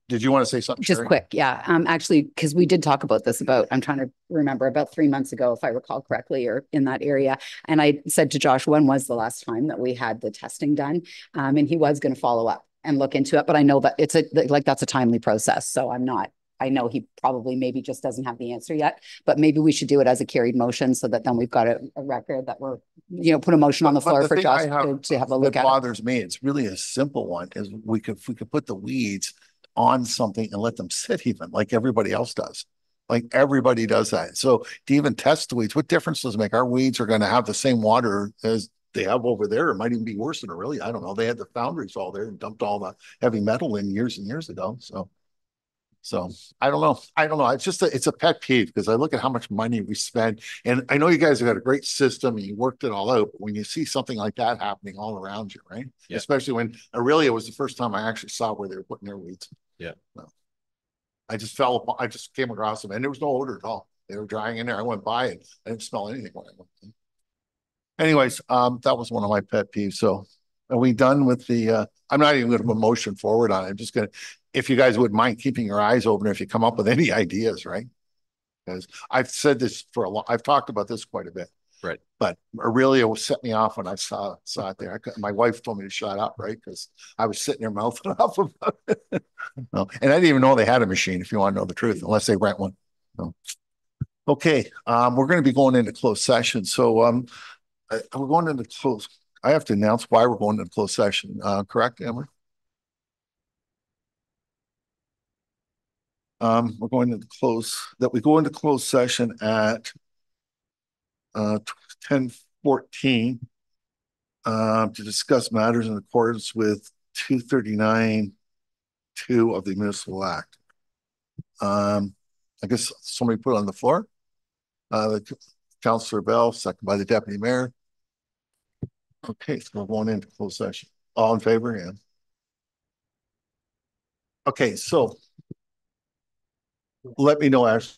S1: did you want to say something?
S4: Just
S1: Sherry?
S4: quick, yeah. Actually, because we did talk about this I'm trying to remember, about 3 months ago, if I recall correctly, or in that area. And I said to Josh, when was the last time that we had the testing done? And he was going to follow up and look into it. But I know that that's a timely process. So I know he probably maybe just doesn't have the answer yet, but maybe we should do it as a carried motion so that then we've got a record that we're, put a motion on the floor for Josh to have a look at.
S1: What bothers me, it's really a simple one, is if we could put the weeds on something and let them sit even like everybody else does. Like everybody does that. So to even test the weeds, what difference does it make? Our weeds are going to have the same water as they have over there. It might even be worse than it really. I don't know. They had the foundries all there and dumped all the heavy metal in years and years ago. So I don't know. It's just it's a pet peeve because I look at how much money we spend, and I know you guys have got a great system and you worked it all out. But when you see something like that happening all around you, right? Yeah. Especially when Aurelia was the first time I actually saw where they were putting their weeds.
S6: Yeah.
S1: No. I just came across them and there was no odor at all. They were drying in there. I went by and I didn't smell anything when I went in. Anyways, that was one of my pet peeves. So are we done with the, I'm not even going to motion forward on it. I'm just going to, if you guys wouldn't mind keeping your eyes open if you come up with any ideas, right? Because I've said this I've talked about this quite a bit.
S6: Right.
S1: But Aurelia set me off when I saw it there. My wife told me to shut up, right? Because I was sitting there mouthing off about it. No. And I didn't even know they had a machine, if you want to know the truth, unless they rent one. No. Okay, we're going to be going into closed session. So, we're going into close. I have to announce why we're going into closed session. Correct, Emily? We're going into we go into closed session at 10:14 to discuss matters in accordance with 239(2) of the Municipal Act. I guess somebody put it on the floor. Councillor Bell, second by the Deputy Mayor. Okay, so we're going into closed session. All in favor? Yeah. Okay, so let me know, Ash.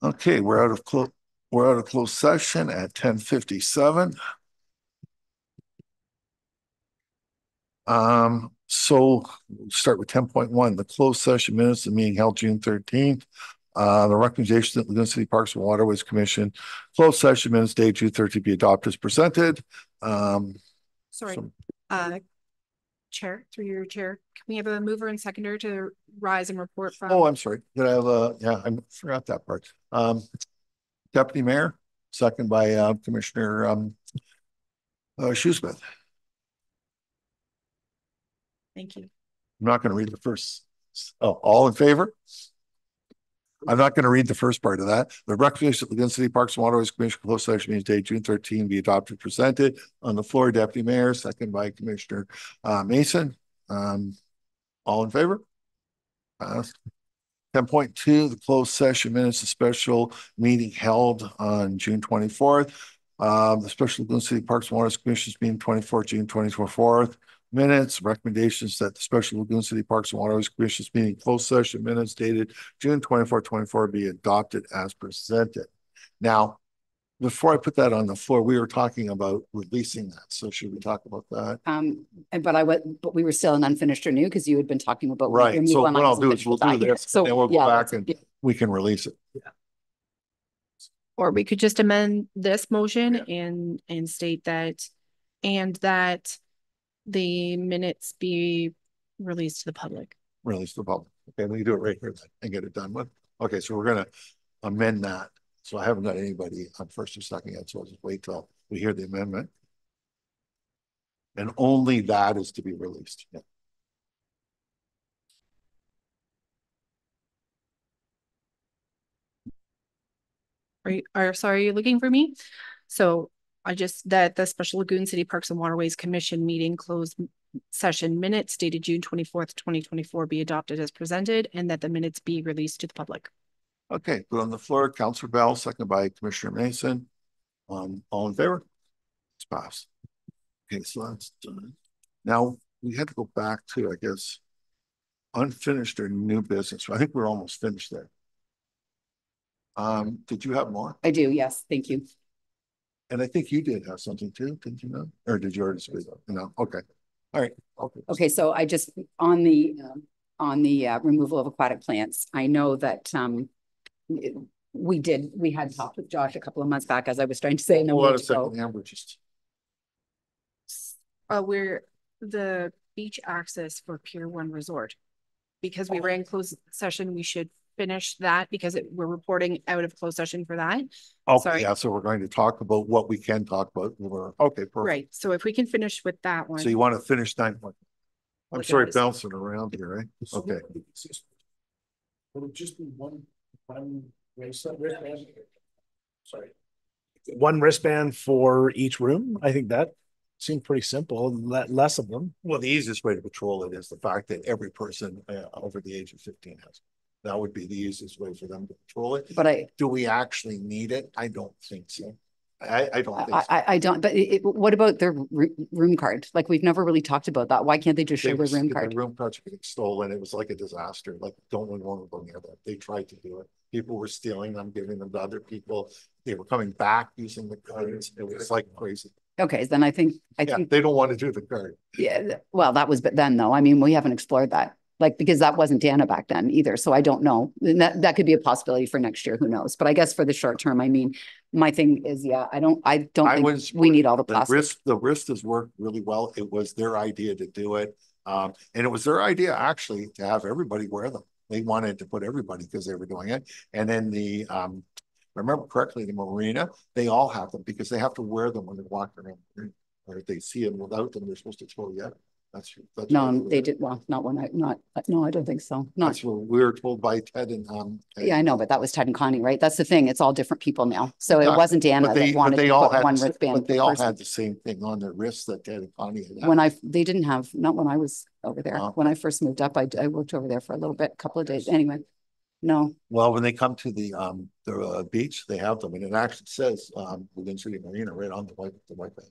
S1: Okay, we're out of closed session at 10:57. So we'll start with 10.1, the closed session minutes of the meeting held June 13th. The recommendation that Lagoon City Parks and Waterways Commission closed session minutes dated June 13th be adopted as presented.
S3: Sorry,
S1: so-
S3: Chair, through your chair, can we have a mover and seconder to rise and report from?
S1: Oh, I'm sorry. Did I have yeah, I forgot that part. Deputy Mayor, second by Commissioner Shoesmith.
S3: Thank you.
S1: I'm not going to read the first. Oh, all in favor? I'm not going to read the first part of that. The recommendation of the Lagoon City Parks and Waterways Commission closed session meeting date June 13 be adopted, presented on the floor. Deputy Mayor, second by Commissioner Mason. All in favor? 10.2, the closed session minutes, of special meeting held on June 24th. The special Lagoon City Parks and Waters Commission's meeting 24th, June 24th. Minutes, recommendations that the special Lagoon City Parks and Waterways Commission's meeting closed session minutes dated June 24 be adopted as presented. Now, before I put that on the floor, we were talking about releasing that. So should we talk about that?
S4: But we were still in unfinished or new because you had been talking about.
S1: Right. So what I'll do is we'll do this,
S4: So
S1: then we'll go
S4: yeah,
S1: back and we can release it.
S3: Or we could just amend this motion and state that, and that the minutes be released to the public.
S1: Release to the public. Okay, we can do it right here then and get it done with. Okay, so we're gonna amend that. So I haven't got anybody on first or second yet, so I'll just wait till we hear the amendment. And only that is to be released. Yeah.
S3: Sorry, you're looking for me? So I just, that the Special Lagoon City Parks and Waterways Commission meeting closed session minutes dated June 24th, 2024 be adopted as presented, and that the minutes be released to the public.
S1: Okay, put on the floor, Councillor Bell, second by Commissioner Mason. All in favor? It's passed. Okay, so that's done. Now we had to go back to, I guess, unfinished or new business. I think we're almost finished there. Did you have more?
S4: I do. Yes. Thank you.
S1: And I think you did have something too, didn't you know? Or did you already speak? No. Okay. All right. Okay.
S4: Okay. So I just, on the removal of aquatic plants, I know that, we had talked with Josh a couple of months back, as I was trying to say.
S1: Hold on a second, Amber, just.
S3: We're the beach access for Pier 1 Resort. Because we ran closed session, we should finish that because we're reporting out of closed session for that.
S1: Okay,
S3: sorry.
S1: yeah, so we're going to talk about what we can talk about. Okay, perfect.
S3: Right, so if we can finish with that one.
S1: So you want to finish 9.1? I'm
S3: Look
S1: sorry,
S3: at this.
S1: bouncing around here, right? Okay.
S5: Would it just be one wristband? Sorry. One wristband for each room? I think that seemed pretty simple, less of them.
S1: Well, the easiest way to patrol it is the fact that every person over the age of 15 has it. That would be the easiest way for them to control it.
S4: But
S1: do we actually need it? I don't think so. I don't think so.
S4: I don't, but what about their room card? Like, we've never really talked about that. Why can't they just show their room card?
S1: The room cards were getting stolen. It was like a disaster. Like, don't want to go near that. They tried to do it. People were stealing them, giving them to other people. They were coming back using the cards. It was like crazy.
S4: Okay, then I think
S1: they don't want to do the card.
S4: Yeah, well, that was, but then though, I mean, we haven't explored that. Like, because that wasn't Dana back then either. So I don't know. And that could be a possibility for next year. Who knows? But I guess for the short term, I mean, my thing is, yeah, I don't think we need all the plastic.
S1: The wrist has worked really well. It was their idea to do it. And it was their idea actually to have everybody wear them. They wanted to put everybody because they were doing it. And then the, if I remember correctly, the marina, they all have them because they have to wear them when they're walking around. Or if they see them without them, they're supposed to throw you out. That's
S4: no, they did. Well, no, I don't think so.
S1: That's what we were told by Ted and
S4: yeah, I know, but that was Ted and Connie, right? That's the thing. It's all different people now. So it wasn't Dana that wanted to put one wristband.
S1: But they all had the same thing on their wrists that Ted and Connie had.
S4: When they didn't have, not when I was over there. When I first moved up, I worked over there for a little bit, a couple of days. Anyway, no.
S1: Well, when they come to the beach, they have them, and it actually says Lagoon City Marina right on the white band.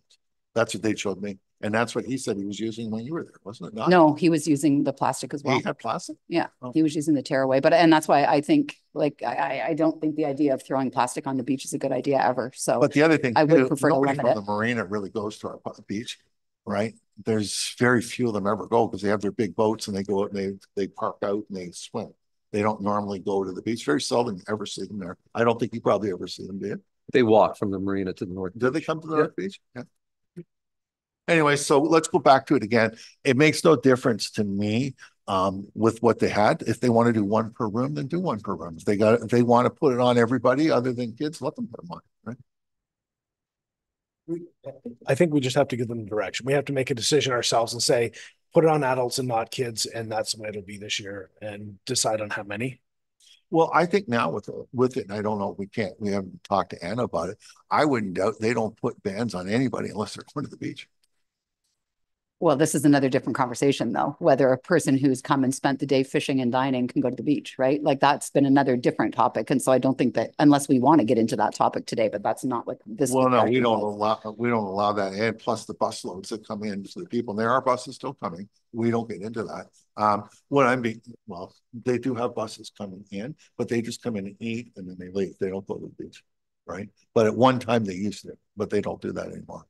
S1: That's what they showed me. And that's what he said he was using when you were there, wasn't it not?
S4: No, he was using the plastic as well.
S1: He had plastic?
S4: Yeah,
S1: Oh.
S4: he was using the tearaway, and that's why I think, like, I don't think the idea of throwing plastic on the beach is a good idea ever, so.
S1: But the other thing,
S4: I would
S1: too,
S4: prefer to
S1: nobody
S4: limit
S1: from
S4: it.
S1: the marina really goes to our beach, right? There's very few of them ever go because they have their big boats and they go out and they park out and they swim. They don't normally go to the beach. Very seldom you ever see them there. I don't think you probably ever see them, do you?
S8: They walk from the marina to the north.
S1: Do they come to the North Beach? Yeah. Anyway, so let's go back to it again. It makes no difference to me with what they had. If they want to do one per room, then do one per room. If they want to put it on everybody other than kids, let them put them on, right?
S5: I think we just have to give them direction. We have to make a decision ourselves and say, put it on adults and not kids, and that's the way it'll be this year, and decide on how many.
S1: Well, I think now with it, and I don't know, we haven't talked to Anna about it. I wouldn't doubt they don't put bans on anybody unless they're going to the beach.
S4: Well, this is another different conversation, though, whether a person who's come and spent the day fishing and dining can go to the beach, right? Like, that's been another different topic. And so I don't think that, unless we want to get into that topic today, but that's not what this.
S1: Well, no, we
S4: discussion
S1: don't
S4: was.
S1: allow that. And plus the bus loads that come in to the people, and there are buses still coming. We don't get into that. Well, they do have buses coming in, but they just come in and eat and then they leave. They don't go to the beach, right? But at one time they used to, but they don't do that anymore.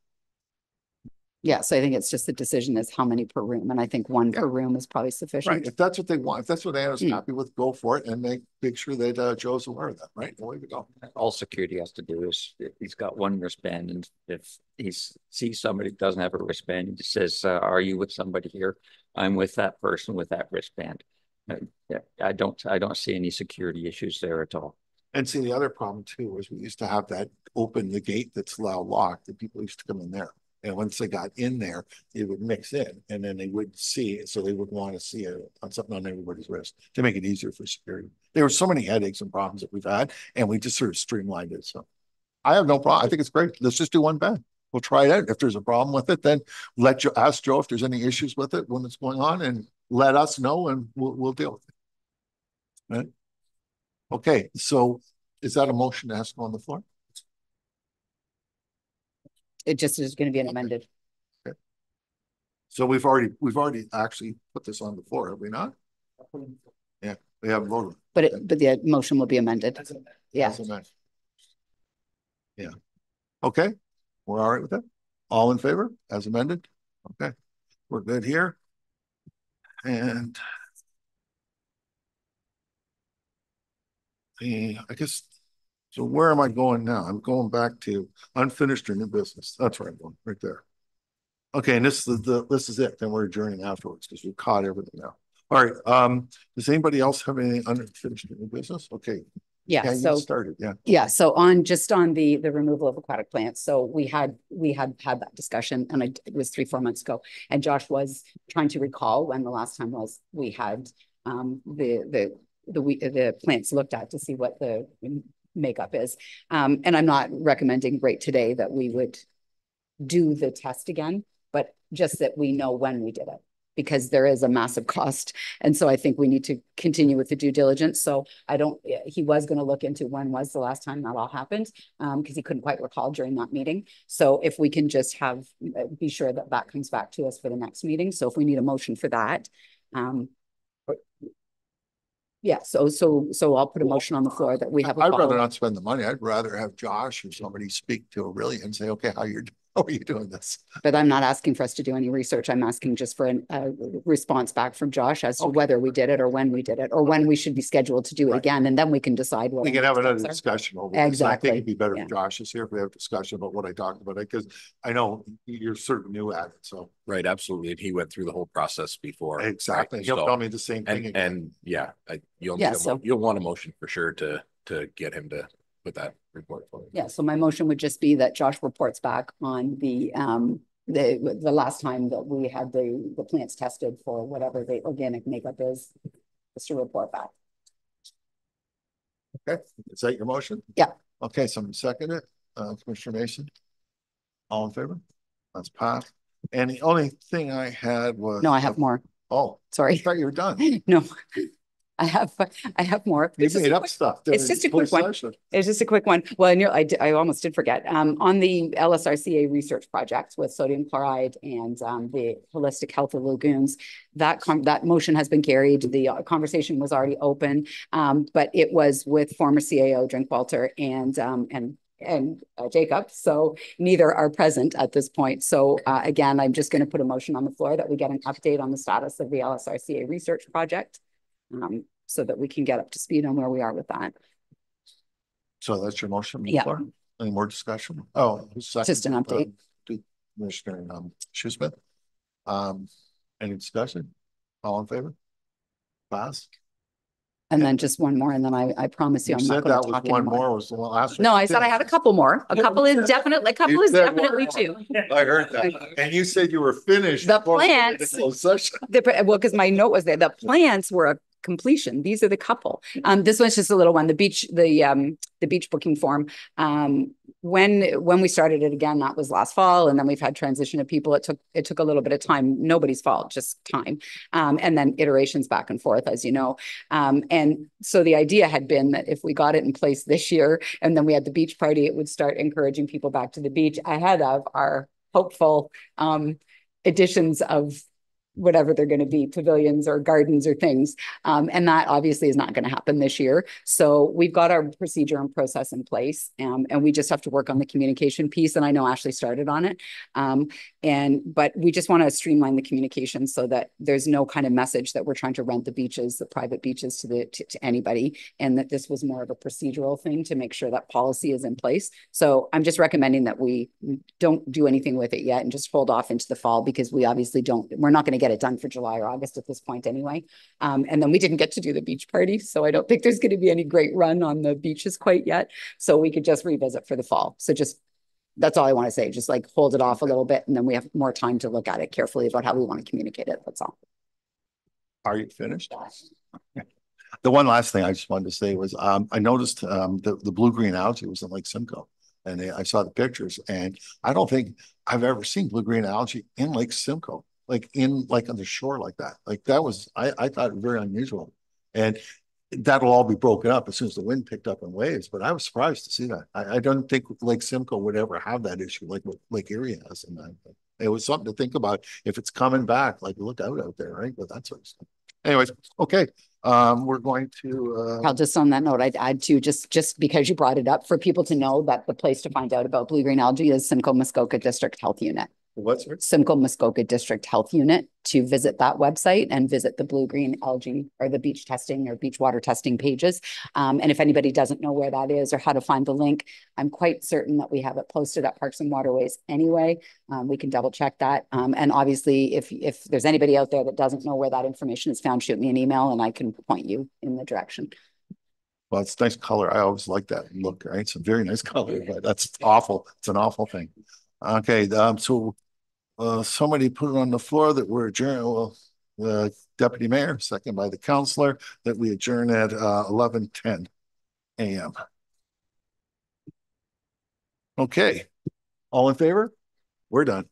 S4: Yeah, so I think it's just the decision is how many per room, and I think one per room is probably
S1: Right.
S4: sufficient.
S1: If that's what they want, if that's what Anna's
S4: Mm.
S1: happy with, go for it and make sure that Joe's aware of that, right? Away we go.
S9: All security has to do is if he's got one wristband, and if he sees somebody who doesn't have a wristband, he just says, are you with somebody here? I'm with that person with that wristband. Yeah, I don't see any security issues there at all.
S1: And see, the other problem too is we used to have that open the gate that's now locked, and people used to come in there. And once they got in there, it would mix in, and then they wouldn't see it. So they would want to see it on something on everybody's wrist to make it easier for security. There were so many headaches and problems that we've had, and we just sort of streamlined it. So I have no problem. I think it's great. Let's just do one ban. We'll try it out. If there's a problem with it, then ask Joe if there's any issues with it when it's going on, and let us know, and we'll deal with it. Right? Okay. So is that a motion to ask on the floor?
S4: It just is going to be an amended.
S1: Okay. So we've already actually put this on the floor, have we not? Yeah, we haven't voted.
S4: But the motion will be amended. Yeah.
S1: Yeah. Okay. We're all right with that? All in favor as amended? Okay. We're good here. And I guess, so where am I going now? I'm going back to unfinished or new business. That's where I'm going, right there. Okay, and this is it. Then we're adjourning afterwards because we've caught everything now. All right. Does anybody else have any unfinished or new business? Okay.
S4: Yeah.
S1: You
S4: So
S1: started. Yeah.
S4: yeah. So on the removal of aquatic plants. So we had that discussion, and it was 3-4 months ago. And Josh was trying to recall when the last time was we had the plants looked at to see what the makeup is. And I'm not recommending right today that we would do the test again, but just that we know when we did it, because there is a massive cost. And so I think we need to continue with the due diligence. So he was going to look into when was the last time that all happened, because he couldn't quite recall during that meeting. So if we can just be sure that comes back to us for the next meeting. So if we need a motion for that, yeah, so I'll put a motion on the floor that we have a
S1: I'd rather
S4: follow-up.
S1: not spend the money. I'd rather have Josh or somebody speak to Aurelia and say, okay, how are you doing this?
S4: But I'm not asking for us to do any research. I'm asking just for a response back from Josh as to whether we did it or when we did it, or when we should be scheduled to do it again. And then we can decide what
S1: we can have another discussion over this.
S4: Exactly.
S1: I think it'd be better
S4: Yeah.
S1: if Josh is here if we have a discussion about what I talked about it, because I know you're sort of new at it. So
S6: Right, absolutely. And he went through the whole process before.
S1: exactly.
S6: Right?
S1: He'll
S6: So-
S1: tell me the same thing again.
S6: And yeah, you'll
S4: Yeah,
S6: you'll want a motion for sure to get him to put that report forward.
S4: Yeah, so my motion would just be that Josh reports back on the last time that we had the plants tested for whatever the organic makeup is, just to report back.
S1: Okay, is that your motion?
S4: Yeah.
S1: Okay, someone second it. Commissioner Mason? All in favor? That's passed. And the only thing I had was.
S4: No, I have more.
S1: Oh, I
S4: Sorry.
S1: thought you were done.
S4: No. I have more.
S1: You
S4: It's just
S1: made
S4: a
S1: up
S4: quick-
S1: stuff.
S4: it's just a quick one. It's just a quick one. Well, and I almost did forget. On the LSRCA research project with sodium chloride and the holistic health of lagoons, that motion has been carried. The conversation was already open, but it was with former CAO Drinkwalter and Jacob. So neither are present at this point. So again, I'm just going to put a motion on the floor that we get an update on the status of the LSRCA research project, so that we can get up to speed on where we are with that.
S1: So that's your motion?
S4: Yeah.
S1: Any more discussion? Oh,
S4: Just an update.
S1: Commissioner Shoesmith. Any discussion? All in favor? Pass.
S4: And then just one more, and then I promise you,
S1: You
S4: I'm not
S1: said
S4: going
S1: that
S4: to
S1: was
S4: talk
S1: one
S4: anymore.
S1: more was the last one.
S4: No, I said I had a couple more. A couple is definitely
S1: You said one more.
S4: two.
S1: I heard that. And you said you were finished.
S4: The
S1: before we did
S4: plants-
S1: the closed session.
S4: Well, because my note was there. The plants were a completion. These are the couple. This one's just a little one. The beach booking form. When we started it again, that was last fall, and then we've had transition of people. It took a little bit of time. Nobody's fault, just time. And then iterations back and forth, as you know. And so the idea had been that if we got it in place this year, and then we had the beach party, it would start encouraging people back to the beach ahead of our hopeful additions of whatever they're going to be, pavilions or gardens or things. And that obviously is not going to happen this year. So we've got our procedure and process in place, and we just have to work on the communication piece. And I know Ashley started on it. But we just want to streamline the communication so that there's no kind of message that we're trying to rent the beaches, the private beaches to anybody, and that this was more of a procedural thing to make sure that policy is in place. So I'm just recommending that we don't do anything with it yet and just hold off into the fall, because we're not going to get it done for July or August at this point anyway. And then we didn't get to do the beach party, so I don't think there's going to be any great run on the beaches quite yet. So we could just revisit for the fall. So that's all I want to say. Just like hold it off a little bit, and then we have more time to look at it carefully about how we want to communicate it. That's all.
S1: Are you finished? The one last thing I just wanted to say was I noticed the blue-green algae was in Lake Simcoe, and I saw the pictures, and I don't think I've ever seen blue-green algae in Lake Simcoe, like on the shore like that. Like that was, I thought very unusual. And that'll all be broken up as soon as the wind picked up in waves, but I was surprised to see that. I don't think Lake Simcoe would ever have that issue like what Lake Erie has. And it was something to think about if it's coming back, like look out there, right? But that sort of stuff. Anyways, okay. We're going to
S4: I'll just on that note, I'd add to just because you brought it up, for people to know that the place to find out about blue-green algae is Simcoe Muskoka District Health Unit.
S1: what's it?
S4: Simcoe Muskoka District Health Unit, to visit that website and visit the blue-green algae or the beach testing or beach water testing pages. And if anybody doesn't know where that is or how to find the link, I'm quite certain that we have it posted at Parks and Waterways anyway. We can double check that. And obviously, if there's anybody out there that doesn't know where that information is found, shoot me an email and I can point you in the direction.
S1: Well, it's nice color. I always like that look, right? It's a very nice color, but that's awful. It's an awful thing. Okay, so somebody put it on the floor that we're adjourned. Well, the deputy mayor, second by the councillor, that we adjourn at 11:10 a.m. Okay, all in favor? We're done.